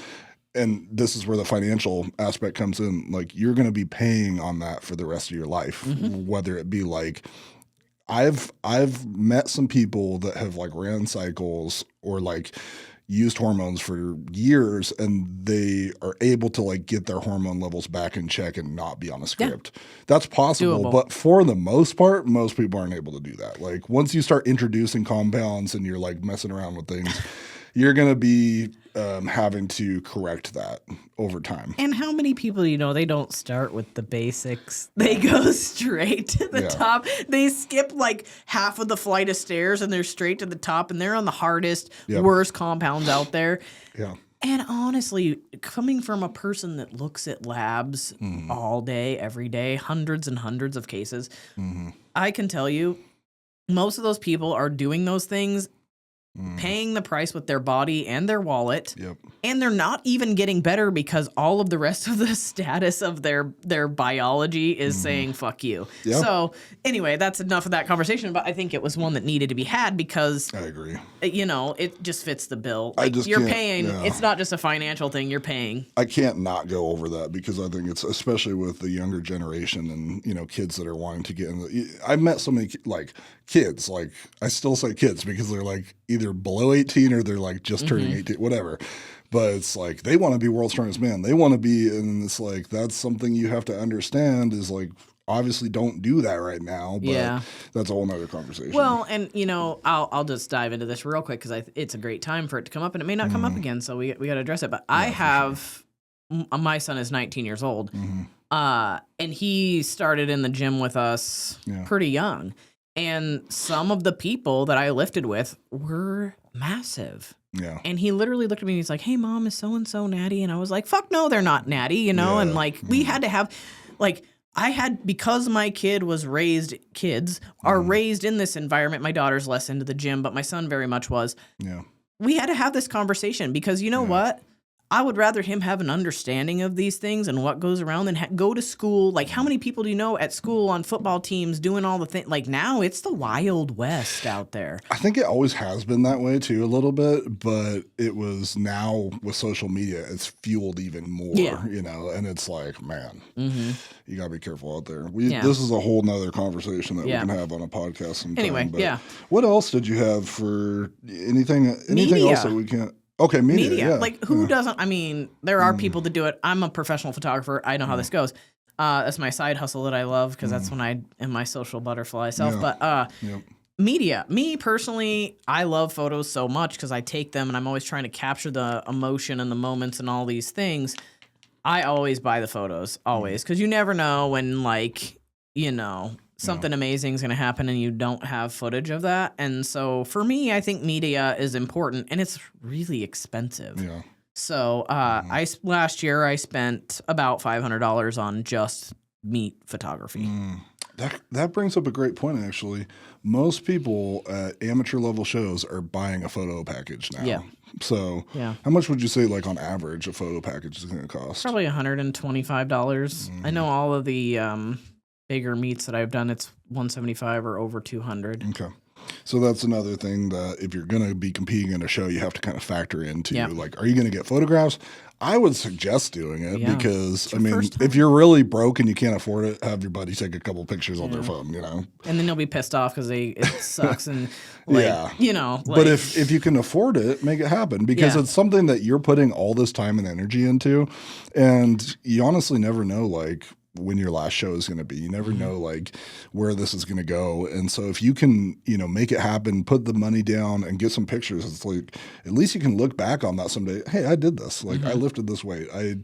and this is where the financial aspect comes in, like you're going to be paying on that for the rest of your life, whether it be like, I've met some people that have like ran cycles or like used hormones for years and they are able to like get their hormone levels back in check and not be on a script. Yeah. That's possible, doable. But for the most part, most people aren't able to do that. Like once you start introducing compounds and you're like messing around with things, you're going to be having to correct that over time.
And how many people, they don't start with the basics. They go straight to the top. They skip like half of the flight of stairs and they're straight to the top and they're on the hardest, worst compounds out there.
Yeah.
And honestly, coming from a person that looks at labs all day, every day, hundreds and hundreds of cases, I can tell you most of those people are doing those things paying the price with their body and their wallet.
Yep.
And they're not even getting better because all of the rest of the status of their biology is saying fuck you.
Yep.
So anyway, that's enough of that conversation. But I think it was one that needed to be had because
I agree.
It just fits the bill.
I just
you're
can't-
paying.
yeah.
It's not just a financial thing. You're paying.
I can't not go over that because I think it's especially with the younger generation and kids that are wanting to get in. I've met so many kids. Like I still say kids because they're like either below 18 or they're like just turning 18, whatever. But it's like they want to be world's strongest man. They want to be, and it's like that's something you have to understand is like obviously don't do that right now. But that's a whole nother conversation.
Well, and I'll just dive into this real quick because it's a great time for it to come up, and it may not come up again, so we got to address it. But I have my son is 19 years old, and he started in the gym with us pretty young, and some of the people that I lifted with were massive.
Yeah.
And he literally looked at me and he's like, "Hey, Mom, is so-and-so natty?" And I was like, "Fuck no, they're not natty," And we had to have, because my kids are raised in this environment. My daughter's less into the gym, but my son very much was.
Yeah.
We had to have this conversation because you know what? I would rather him have an understanding of these things and what goes around than go to school. Like, how many people do you know at school on football teams doing all the things? Like, now it's the Wild West out there.
I think it always has been that way, too, a little bit. But it was now with social media, it's fueled even more, and it's like, man, you got to be careful out there. This is a whole nother conversation that we can have on a podcast sometime.
Anyway,
but what else did you have for anything else that we can't? Okay, media.
Like, who doesn't? I mean, there are people that do it. I'm a professional photographer. I know how this goes. That's my side hustle that I love because that's when I am my social butterfly self. But media. Me personally, I love photos so much because I take them and I'm always trying to capture the emotion and the moments and all these things. I always buy the photos, always, because you never know when, something amazing is going to happen and you don't have footage of that. And so for me, I think media is important and it's really expensive.
Yeah.
So last year I spent about $500 on just meat photography.
That brings up a great point, actually. Most people at amateur level shows are buying a photo package now.
Yeah.
So how much would you say, like on average, a photo package is going to cost?
Probably $125. I know all of the bigger meets that I've done, it's $175 or over $200.
Okay. So that's another thing that if you're going to be competing in a show, you have to kind of factor into, are you going to get photographs? I would suggest doing it because, if you're really broke and you can't afford it, have your buddy take a couple pictures on their phone,
And then they'll be pissed off because it sucks. And,
But if you can afford it, make it happen because it's something that you're putting all this time and energy into. And you honestly never know, when your last show is going to be. You never know where this is going to go. And so if you can, make it happen, put the money down and get some pictures, it's like at least you can look back on that someday. Hey, I did this. I lifted this weight. I,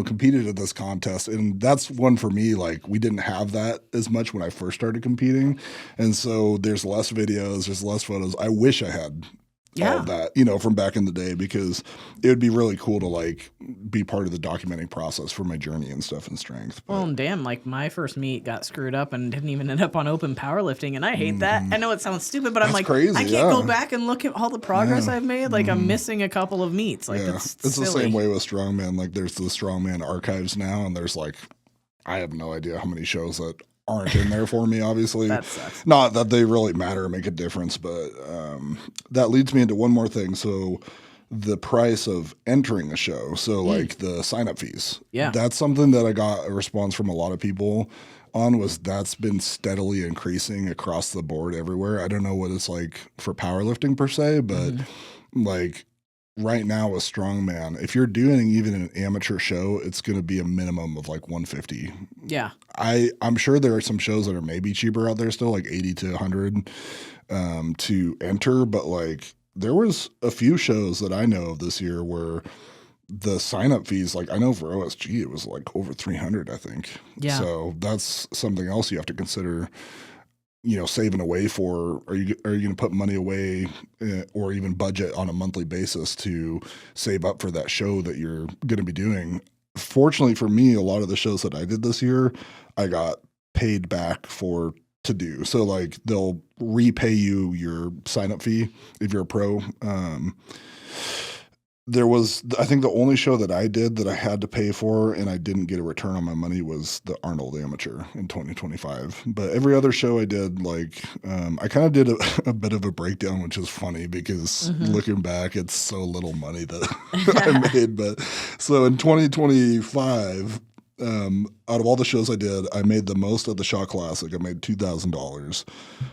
competed at this contest. And that's one for me, we didn't have that as much when I first started competing. And so there's less videos, there's less photos. I wish I had all of that, from back in the day because it would be really cool to be part of the documenting process for my journey and stuff in strength. But,
well, and damn, my first meet got screwed up and didn't even end up on open powerlifting, and I hate that. I know it sounds stupid, but I'm
crazy,
I can't go back and look at all the progress I've made. I'm missing a couple of meets. It's
the same way with strongman. There's the strongman archives now, and there's I have no idea how many shows that aren't in there for me, obviously.
That sucks.
Not that they really matter or make a difference, but that leads me into one more thing. So the price of entering a show, so the sign-up fees. Yeah. That's something that I got a response from a lot of people on that's been steadily increasing across the board everywhere. I don't know what it's like for powerlifting per se, but right now with strongman, if you're doing even an amateur show, it's going to be a minimum of $150.
Yeah.
I'm sure there are some shows that are maybe cheaper out there still, 80 to 100 to enter, but there was a few shows that I know of this year where the sign-up fees, I know for OSG, it was over 300, I think.
Yeah.
So that's something else you have to consider, saving away for. Are you going to put money away or even budget on a monthly basis to save up for that show that you're going to be doing? Fortunately for me, a lot of the shows that I did this year, I got paid back for to do. So like they'll repay you your sign up fee if you're a pro. I think the only show that I did that I had to pay for and I didn't get a return on my money was the Arnold Amateur in 2025. But every other show I did, like, I kind of did a bit of a breakdown, which is funny because looking back, it's so little money that I made. But so in 2025, out of all the shows I did, I made the most at the Shaw Classic. I made $2,000.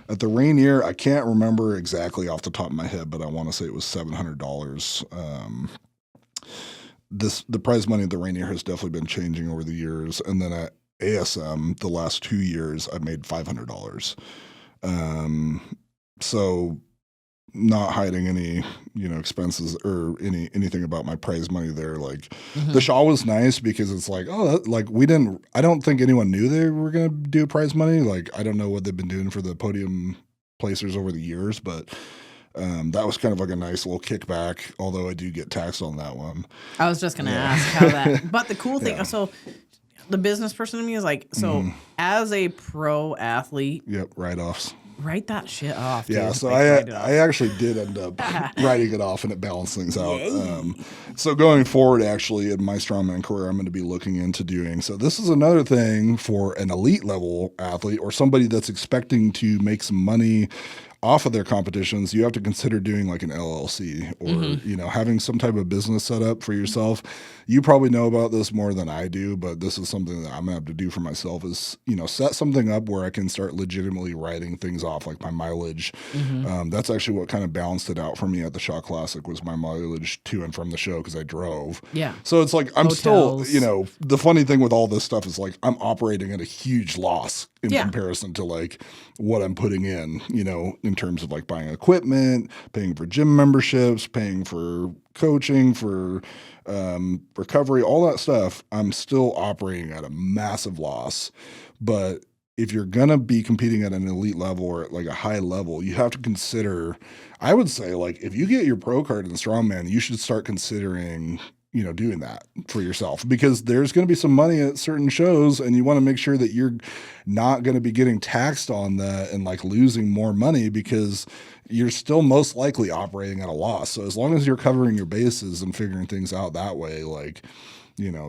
At the Rainier, I can't remember exactly off the top of my head, but I want to say it was $700. The prize money at the Rainier has definitely been changing over the years. And then at ASM, the last 2 years, I made $500. So not hiding any, expenses or anything about my prize money there. Like the Shaw was nice because it's like, I don't think anyone knew they were going to do prize money. Like, I don't know what they've been doing for the podium placers over the years, but that was kind of like a nice little kickback, although I do get taxed on that one.
I was just going to ask how that, but the cool thing, so the business person in me is like, as a pro athlete.
Yep. Write-offs.
Write that shit off.
Yeah,
dude.
so I actually did end up writing it off, and it balanced things out. So going forward, actually, in my strongman career, I'm going to be looking into doing. So this is another thing for an elite level athlete or somebody that's expecting to make some money off of their competitions. You have to consider doing like an LLC or having some type of business set up for yourself. You probably know about this more than I do, but this is something that I'm gonna have to do for myself is set something up where I can start legitimately writing things off, like my mileage. That's actually what kind of balanced it out for me at the Shaw Classic was my mileage to and from the show because I drove.
Yeah.
So it's like I'm still, the funny thing with all this stuff is like I'm operating at a huge loss in comparison to like what I'm putting in terms of like buying equipment, paying for gym memberships, paying for coaching, for recovery, all that stuff. I'm still operating at a massive loss. But if you're going to be competing at an elite level or at like a high level, you have to consider, I would say, like if you get your pro card in strongman, you should start considering doing that for yourself because there's going to be some money at certain shows and you want to make sure that you're not going to be getting taxed on that and like losing more money because you're still most likely operating at a loss. So as long as you're covering your bases and figuring things out that way, like,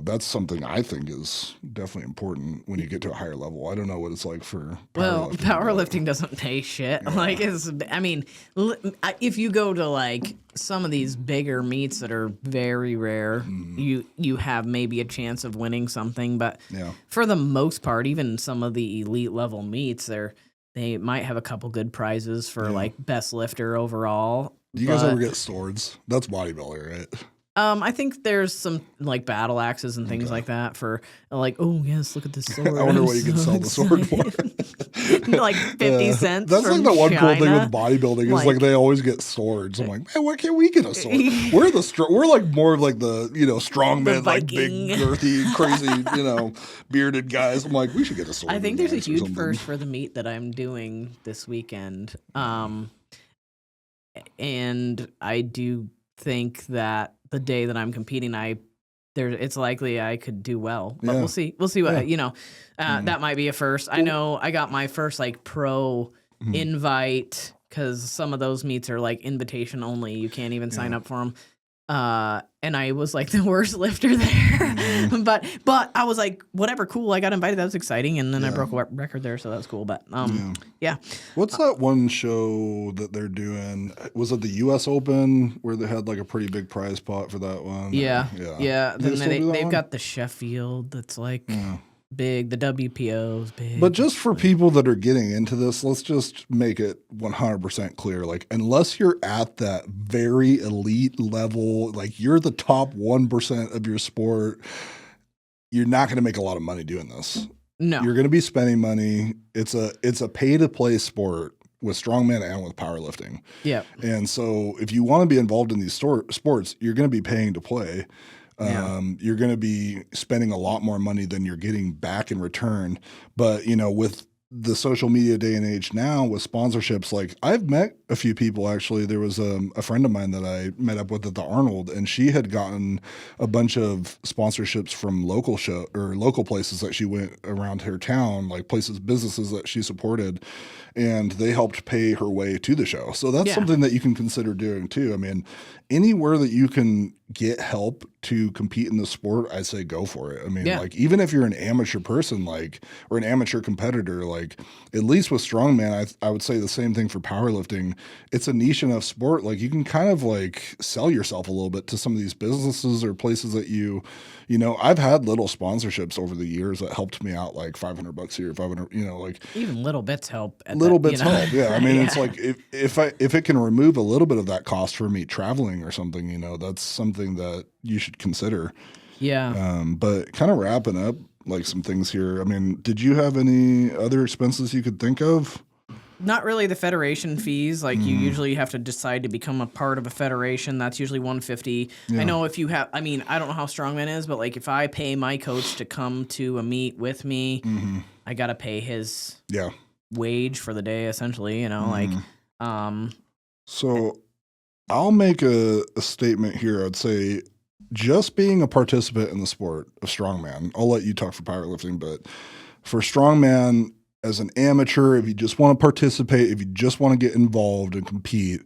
that's something I think is definitely important when you get to a higher level. I don't know what it's like for powerlifting.
Well, powerlifting doesn't pay shit. Yeah. Like, if you go to like some of these bigger meets that are very rare, you have maybe a chance of winning something. But for the most part, even some of the elite level meets, they might have a couple good prizes for like best lifter overall.
Do you guys ever get swords? That's bodybuilder, right?
I think there's some like battle axes and things like that for like, oh yes, look at this sword.
I wonder what you can sell the sword for.
Like 50 cents.
That's
from
like the one
China.
cool thing with bodybuilding is like they always get swords. I'm like, man, why can't we get a sword? We're like more of like the strongman, like big girthy, crazy, bearded guys. I'm like, we should get a sword.
I think there's a huge first for the meet that I'm doing this weekend. And I do think that the day that I'm competing, it's likely I could do well, but we'll see. We'll see what that might be a first. I know I got my first like pro invite because some of those meets are like invitation only. You can't even sign up for them. And I was like the worst lifter there, but I was like, whatever, cool. I got invited. That was exciting. And then I broke a record there. So that's cool. But,
What's that one show that they're doing? Was it the US Open where they had like a pretty big prize pot for that one?
Yeah. Then they've got the Sheffield. That's like big. The WPO's big.
But just for people that are getting into this, let's just make it 100% clear. Like, unless you're at that very elite level, like you're the top 1% of your sport, you're not going to make a lot of money doing this.
No.
You're going to be spending money. It's a pay-to-play sport with strongman and with powerlifting.
Yeah.
And so if you want to be involved in these sports, you're going to be paying to play. You're going to be spending a lot more money than you're getting back in return. But, with the social media day and age now with sponsorships, like I've met a few people actually. There was a friend of mine that I met up with at the Arnold, and she had gotten a bunch of sponsorships from local places that she went around her town, like businesses that she supported, and they helped pay her way to the show. So that's something that you can consider doing too. I mean, anywhere that you can get help to compete in the sport, I say go for it. I mean, like even if you're an amateur person, like, or an amateur competitor, like at least with strongman, I would say the same thing for powerlifting. It's a niche enough sport. Like you can kind of like sell yourself a little bit to some of these businesses or places that I've had little sponsorships over the years that helped me out, like $500 here, 500, like
even little bits help.
Little bits help. Yeah. I mean, it's like if it can remove a little bit of that cost for me traveling or something, that's something that you should consider.
Yeah.
But kind of wrapping up like some things here. I mean, did you have any other expenses you could think of?
Not really the federation fees. Like you usually have to decide to become a part of a federation. That's usually $150. I know if you have, I mean, I don't know how strongman is, but like if I pay my coach to come to a meet with me, I got to pay his wage for the day essentially,
So I'll make a statement here. I'd say just being a participant in the sport of strongman, I'll let you talk for powerlifting, but for strongman, as an amateur, if you just want to participate, if you just want to get involved and compete,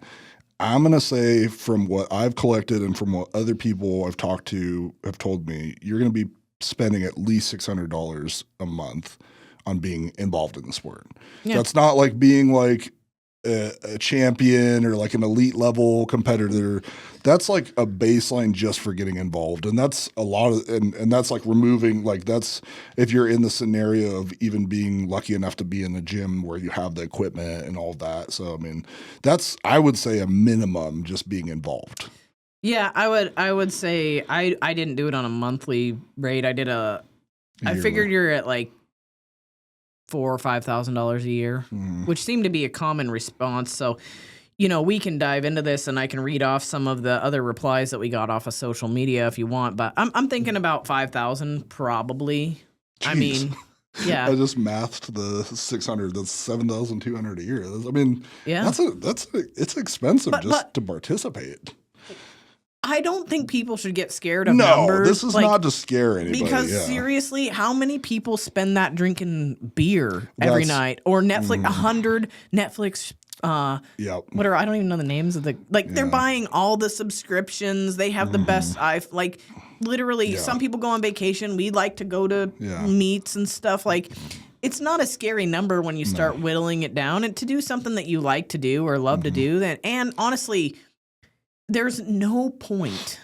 I'm going to say from what I've collected and from what other people I've talked to have told me, you're going to be spending at least $600 a month on being involved in the sport. Yeah. That's not like being like a champion or like an elite level competitor. That's like a baseline just for getting involved. And that's a lot of, and that's like removing, like that's, if you're in the scenario of even being lucky enough to be in the gym where you have the equipment and all that. So, I mean, that's, I would say a minimum just being involved.
Yeah, I would say I didn't do it on a monthly rate. I figured you're at like $4,000 or $5,000 a year, which seemed to be a common response. So, we can dive into this, and I can read off some of the other replies that we got off of social media if you want. But I'm thinking about 5,000 probably. Jeez. I mean, yeah.
I just mathed the 600. That's 7,200 a year. I mean, it's expensive just to participate.
I don't think people should get scared of numbers.
No, this is not to scare anybody.
Because seriously, how many people spend that drinking beer every night or Netflix? 100 Netflix. Whatever. I don't even know the names of the. They're buying all the subscriptions. They have the best. Literally, some people go on vacation. We like to go to meets and stuff. Like, it's not a scary number when you start whittling it down and to do something that you like to do or love to do. And honestly, there's no point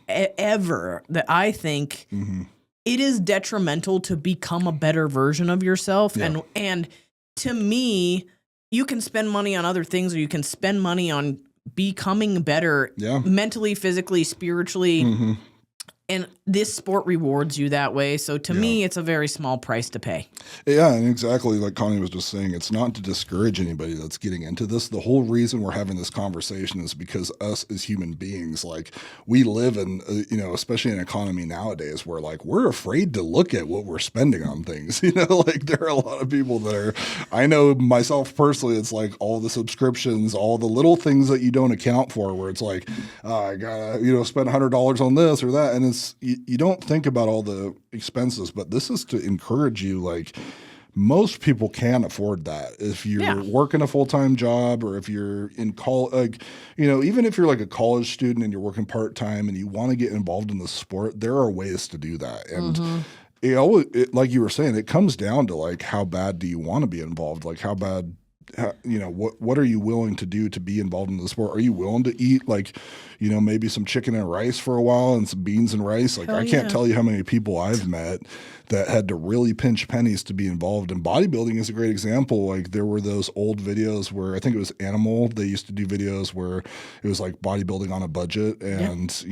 ever that I think it is detrimental to become a better version of yourself. Yeah. And to me, you can spend money on other things, or you can spend money on becoming better mentally, physically, spiritually. And this sport rewards you that way. So to me, it's a very small price to pay.
Yeah, and exactly like Connie was just saying, it's not to discourage anybody that's getting into this. The whole reason we're having this conversation is because us as human beings, like we live in, especially in an economy nowadays where like we're afraid to look at what we're spending on things. Like there are a lot of people that are, I know myself personally, it's like all the subscriptions, all the little things that you don't account for where it's like, I gotta, spend $100 on this or that. And it's, you don't think about all the expenses, but this is to encourage you. Like most people can afford that. If you're working a full-time job, or if you're in college, even if you're like a college student and you're working part-time and you want to get involved in the sport, there are ways to do that. And like you were saying, it comes down to like, how bad do you want to be involved? Like how bad, what are you willing to do to be involved in the sport? Are you willing to eat like, maybe some chicken and rice for a while and some beans and rice? Like I can't tell you how many people I've met that had to really pinch pennies to be involved. And bodybuilding is a great example. Like there were those old videos where I think it was Animal. They used to do videos where it was like bodybuilding on a budget and,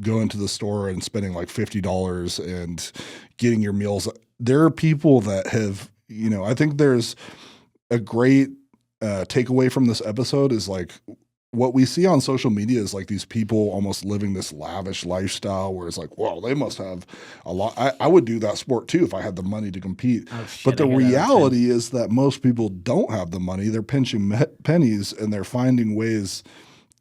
going to the store and spending like $50 and getting your meals. There are people that have, I think there's a great takeaway from this episode is like what we see on social media is like these people almost living this lavish lifestyle where it's like, well, they must have a lot. I would do that sport too if I had the money to compete.
Oh, shit,
but the
I hear that all the time.
reality is that most people don't have the money. They're pinching pennies and they're finding ways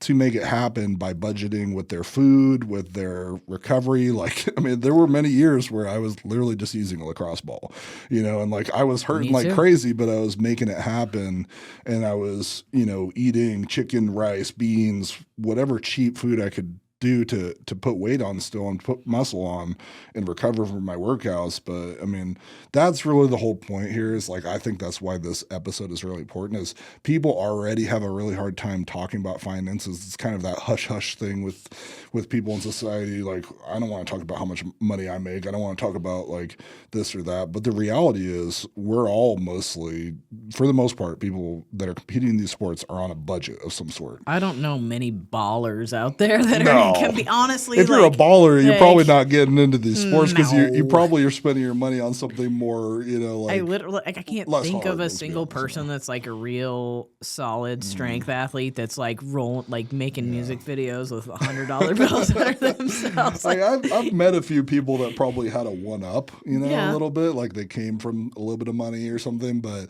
to make it happen by budgeting with their food, with their recovery. Like, I mean, there were many years where I was literally just using a lacrosse ball, and like I was hurting like crazy, but I was making it happen. And I was, eating chicken, rice, beans, whatever cheap food I could do to put weight on still and put muscle on and recover from my workouts. But I mean, that's really the whole point here is like, I think that's why this episode is really important is people already have a really hard time talking about finances. It's kind of that hush hush thing with people in society. Like, I don't want to talk about how much money I make. I don't want to talk about like this or that. But the reality is we're all mostly, for the most part, people that are competing in these sports are on a budget of some sort.
I don't know many ballers out there that can be honestly.
If you're a baller, you're probably not getting into these sports because you probably are spending your money on something more, like.
I can't think of a single person that's like a real solid strength athlete that's like making music videos with $100 bills under themselves.
Like I've met a few people that probably had a one up, a little bit, like they came from a little bit of money or something, but.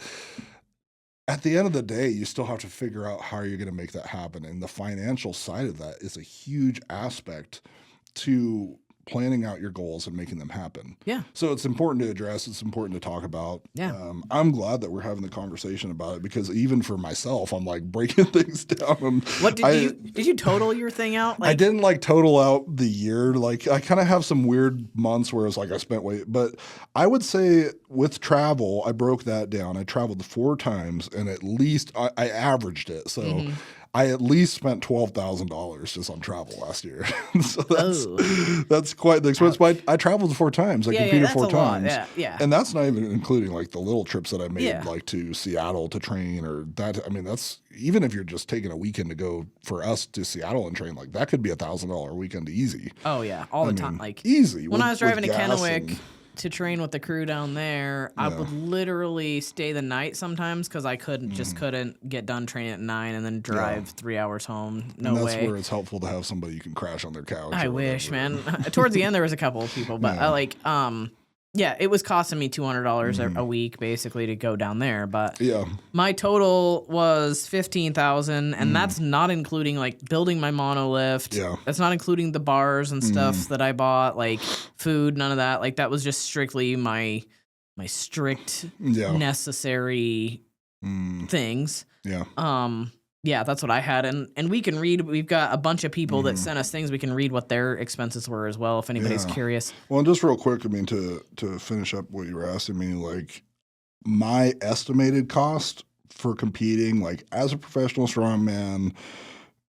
At the end of the day, you still have to figure out how you're going to make that happen. And the financial side of that is a huge aspect to planning out your goals and making them happen.
Yeah.
So it's important to address. It's important to talk about.
Yeah.
I'm glad that we're having the conversation about it because even for myself, I'm like breaking things down.
What did you total your thing out?
I didn't like total out the year. Like I kind of have some weird months where it's like I spent weight, but I would say with travel, I broke that down. I traveled 4 times and at least I averaged it. So I at least spent $12,000 just on travel last year. So that's quite the expense. But I traveled 4 times. I competed 4 times.
Yeah.
And that's not even including like the little trips that I made, like to Seattle to train or that. I mean, that's even if you're just taking a weekend to go for us to Seattle and train, like that could be $1,000 weekend easy.
Oh yeah, all the time, like
easy.
When I was driving to Kennewick to train with the crew down there, I would literally stay the night sometimes because I couldn't get done training at 9 and then drive 3 hours home. No way.
That's where it's helpful to have somebody you can crash on their couch.
I wish, man. Towards the end, there was a couple of people, but it was costing me $200 a week basically to go down there. But my total was $15,000, and that's not including like building my monolift. Yeah, that's not including the bars and stuff that I bought, like food, none of that. Like that was just strictly my strict necessary things. Yeah. Yeah, that's what I had, and we can read. We've got a bunch of people that sent us things. We can read what their expenses were as well, if anybody's curious.
Well, and just real quick, I mean, to finish up what you were asking me, like my estimated cost for competing, like as a professional strongman,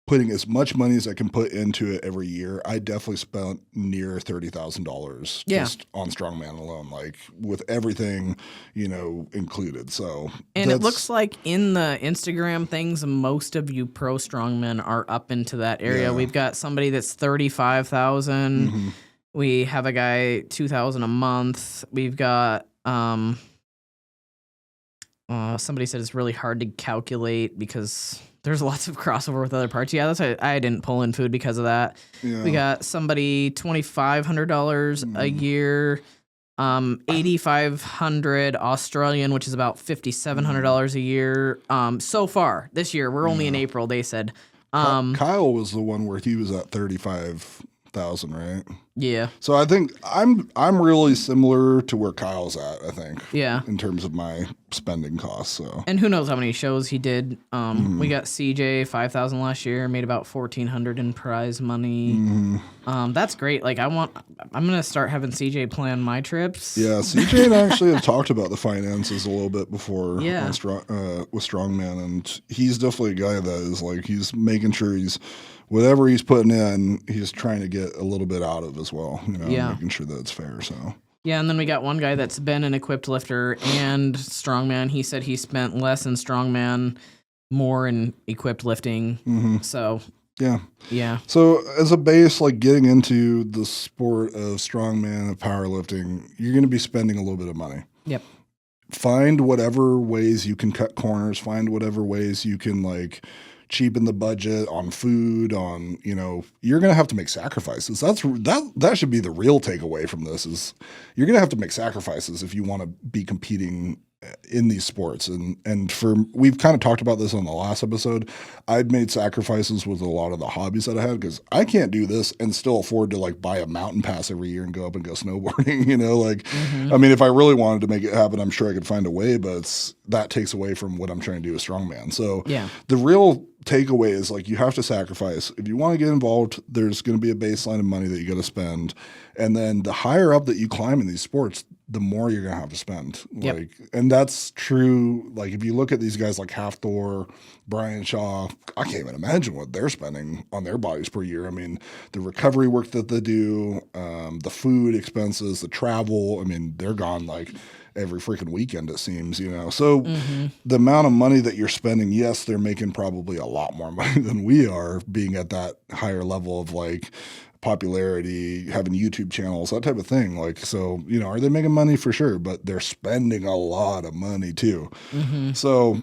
putting as much money as I can put into it every year, I definitely spent near $30,000 just on strongman alone, like with everything, included. So,
and it looks like in the Instagram things, most of you pro strongmen are up into that area. We've got somebody that's 35,000. We have a guy 2,000 a month. We've got somebody said it's really hard to calculate because there's lots of crossover with other parts. Yeah, that's why I didn't pull in food because of that. Yeah. We got somebody $2,500 a year, 8,500 Australian, which is about $5,700 a year. So far this year, we're only in April. They said.
Kyle was the one where he was at 35,000, right?
Yeah.
So I think I'm really similar to where Kyle's at, I think.
Yeah.
In terms of my spending costs. So. And
who knows how many shows he did. We got CJ 5,000 last year, made about 1,400 in prize money. That's great. Like I'm gonna start having CJ plan my trips.
Yeah, CJ and I actually have talked about the finances a little bit before with Strongman, and he's definitely a guy that is like he's making sure whatever he's putting in, he's trying to get a little bit out of as well, making sure that it's fair. So
yeah, and then we got one guy that's been an equipped lifter and strongman. He said he spent less in strongman, more in equipped lifting. So yeah.
So as a base, like getting into the sport of strongman and powerlifting, you're going to be spending a little bit of money.
Yep.
Find whatever ways you can cut corners. Find whatever ways you can like cheapen the budget on food, on, you're going to have to make sacrifices. That should be the real takeaway from this is you're going to have to make sacrifices if you want to be competing in these sports. We've kind of talked about this on the last episode. I've made sacrifices with a lot of the hobbies that I had because I can't do this and still afford to like buy a mountain pass every year and go up and go snowboarding, I mean, if I really wanted to make it happen, I'm sure I could find a way, but that takes away from what I'm trying to do with strongman. So the real takeaway is like you have to sacrifice. If you want to get involved, there's going to be a baseline of money that you got to spend. And then the higher up that you climb in these sports, the more you're going to have to spend. And that's true. Like if you look at these guys like Halfthor, Brian Shaw, I can't even imagine what they're spending on their bodies per year. I mean, the recovery work that they do, the food expenses, the travel, I mean, they're gone like every freaking weekend, it seems, So the amount of money that you're spending, yes, they're making probably a lot more money than we are being at that higher level of like popularity, having YouTube channels, that type of thing. Like, so, are they making money? For sure, but they're spending a lot of money too. So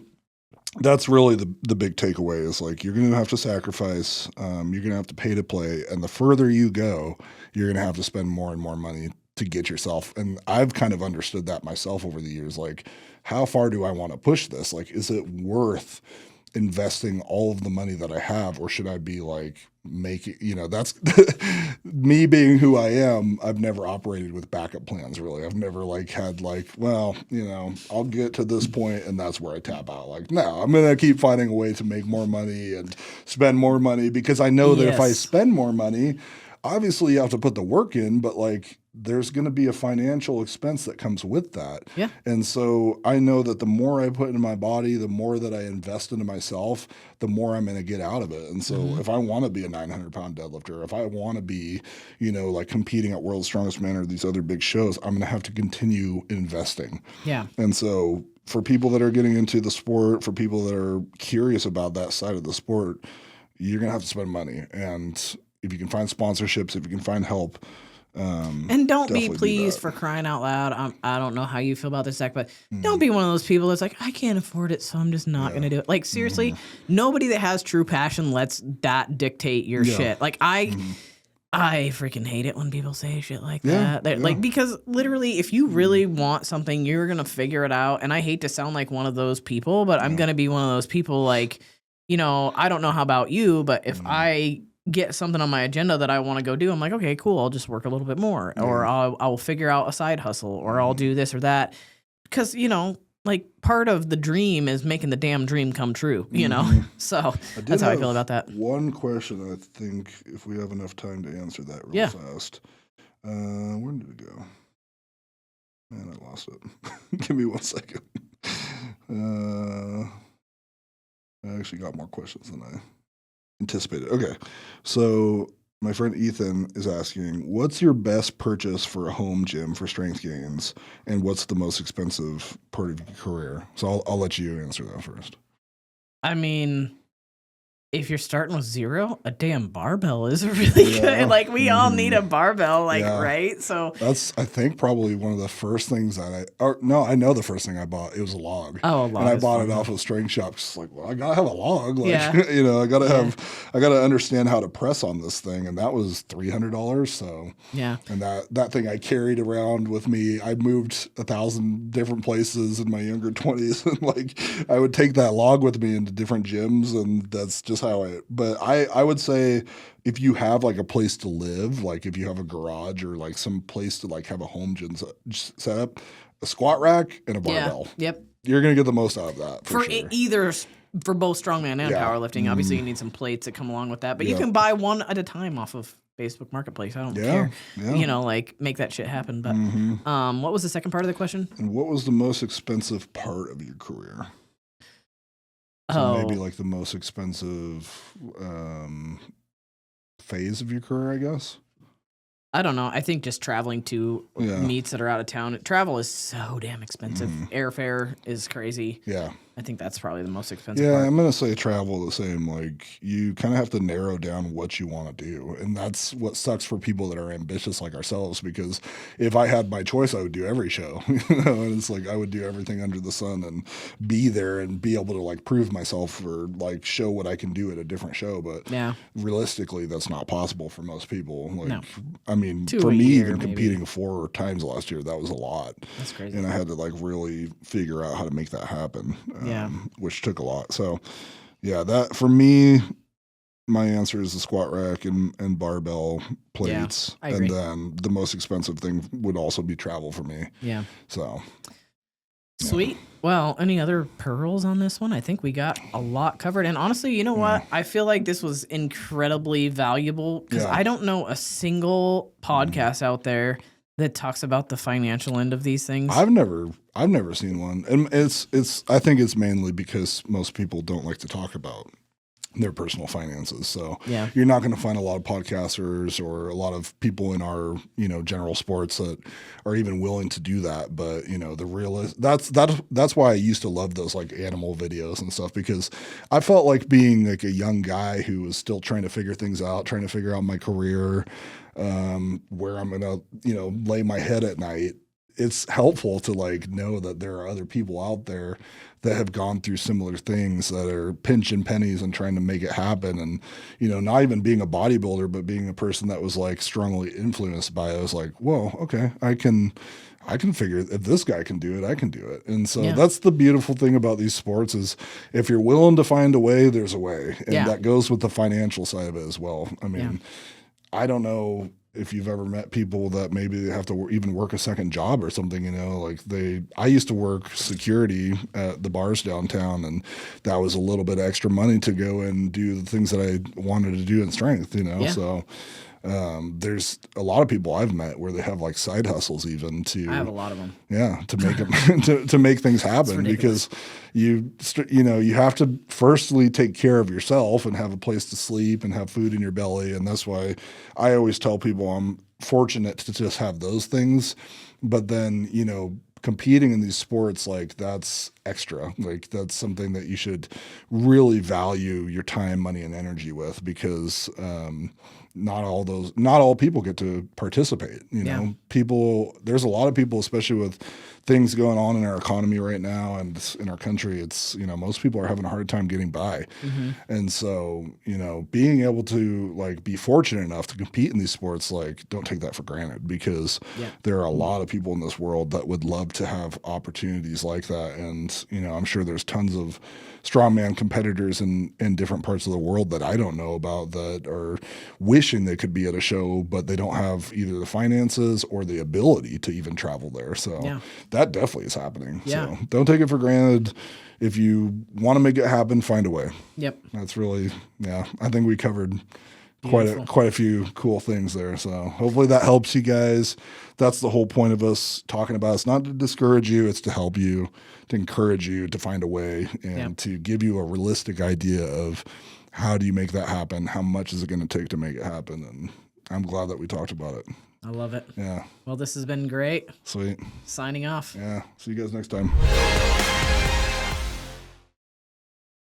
that's really the big takeaway is like, you're going to have to sacrifice, you're going to have to pay to play. And the further you go, you're going to have to spend more and more money to get yourself. And I've kind of understood that myself over the years. Like, how far do I want to push this? Like, is it worth investing all of the money that I have, or should I be like making, that's me being who I am. I've never operated with backup plans really. I've never like had like, well, I'll get to this point and that's where I tap out. Like, no, I'm going to keep finding a way to make more money and spend more money because I know that if I spend more money, obviously you have to put the work in, but like there's going to be a financial expense that comes with that. Yeah. And so I know that the more I put into my body, the more that I invest into myself, the more I'm going to get out of it. And so if I want to be a 900-pound deadlifter, if I want to be, like competing at World's Strongest Man or these other big shows, I'm going to have to continue investing. Yeah. And so for people that are getting into the sport, for people that are curious about that side of the sport, you're going to have to spend money. And if you can find sponsorships, if you can find help,
and don't be, please, for crying out loud. I don't know how you feel about this, Zach, but don't be one of those people that's like, I can't afford it, so I'm just not going to do it. Like, seriously, nobody that has true passion lets that dictate your shit. Like, I freaking hate it when people say shit like that. Like, because literally, if you really want something, you're going to figure it out. And I hate to sound like one of those people, but I'm going to be one of those people like, I don't know how about you, but if I get something on my agenda that I want to go do, I'm like, okay, cool, I'll just work a little bit more, or I'll figure out a side hustle, or I'll do this or that, because like part of the dream is making the damn dream come true, So that's how I feel about that.
One question, I think, if we have enough time to answer that real fast. Where did it go? Man, I lost it. Give me 1 second. I actually got more questions than I anticipated. Okay, so my friend Ethan is asking, what's your best purchase for a home gym for strength gains, and what's the most expensive part of your career? So I'll let you answer that first.
I mean, if you're starting with zero, a damn barbell is really good. Like, we all need a barbell, right? So
that's, I think, probably one of the first things that I know the first thing I bought, it was a log.
Oh, a log.
And I bought it off of Strength Shop. Just like, well, I gotta have a log. Like, I gotta understand how to press on this thing. And that was $300. So and that thing I carried around with me. I moved 1,000 different places in my younger 20s, and like I would take that log with me into different gyms, and that's just how but I would say if you have like a place to live, like if you have a garage or like some place to like have a home gym set up, a squat rack and a barbell. Yep. You're going to get the most out of that for sure.
For both strongman and powerlifting. Obviously you need some plates that come along with that, but you can buy one at a time off of Facebook Marketplace. I don't care. Like make that shit happen. But what was the second part of the question?
And what was the most expensive part of your career? So maybe like the most expensive phase of your career, I guess.
I don't know. I think just traveling to meets that are out of town. Travel is so damn expensive. Airfare is crazy. Yeah. I think that's probably the most expensive
Yeah,
part.
I'm gonna say travel the same. Like you kind of have to narrow down what you want to do, and that's what sucks for people that are ambitious like ourselves. Because if I had my choice, I would do every show. And it's like I would do everything under the sun and be there and be able to like prove myself or like show what I can do at a different show. But
Yeah.
realistically, that's not possible for most people. Like,
No.
I mean,
2
for
a
me,
year,
even
maybe.
competing 4 times last year, that was a lot.
That's crazy.
And I had to like really figure out how to make that happen. Which took a lot. So, yeah, that for me, my answer is the squat rack and barbell plates.
I agree.
And then the most expensive thing would also be travel for me.
Yeah.
So,
Sweet. Well, any other pearls on this one? I think we got a lot covered. And honestly, you know what? I feel like this was incredibly valuable because I don't know a single podcast out there that talks about the financial end of these things.
I've never seen one. And I think it's mainly because most people don't like to talk about their personal finances. So you're not going to find a lot of podcasters or a lot of people in our, general sports that are even willing to do that. But, that's why I used to love those like animal videos and stuff, because I felt like being like a young guy who was still trying to figure things out, trying to figure out my career, where I'm going to, lay my head at night. It's helpful to like know that there are other people out there that have gone through similar things, that are pinching pennies and trying to make it happen. And, not even being a bodybuilder, but being a person that was like strongly influenced by it. I was like, whoa, okay, I can figure if this guy can do it, I can do it. And so that's the beautiful thing about these sports is if you're willing to find a way, there's a way. And that goes with the financial side of it as well. I mean, I don't know if you've ever met people that maybe they have to even work a second job or something, I used to work security at the bars downtown, and that was a little bit extra money to go and do the things that I wanted to do in strength, so there's a lot of people I've met where they have like side hustles even
I have a lot of them.
Yeah, to make them to make things happen, because you have to firstly take care of yourself and have a place to sleep and have food in your belly, and that's why I always tell people I'm fortunate to just have those things, but then competing in these sports, like that's extra. Like that's something that you should really value your time, money, and energy with, because not all people get to participate. There's a lot of people, especially with things going on in our economy right now and in our country, it's, most people are having a hard time getting by. And so, being able to like be fortunate enough to compete in these sports, like don't take that for granted, because there are a lot of people in this world that would love to have opportunities like that. And, I'm sure there's tons of strongman competitors in different parts of the world that I don't know about that are wishing they could be at a show, but they don't have either the finances or the ability to even travel there. So that definitely is happening. So don't take it for granted. If you want to make it happen, find a way. Yep. That's really, I think we covered quite a few cool things there. So hopefully that helps you guys. That's the whole point of us talking about. It's not to discourage you. It's to help you, to encourage you to find a way, and to give you a realistic idea of how do you make that happen? How much is it going to take to make it happen? And I'm glad that we talked about it.
I love it.
Yeah.
Well, this has been great.
Sweet.
Signing off.
Yeah. See you guys next time.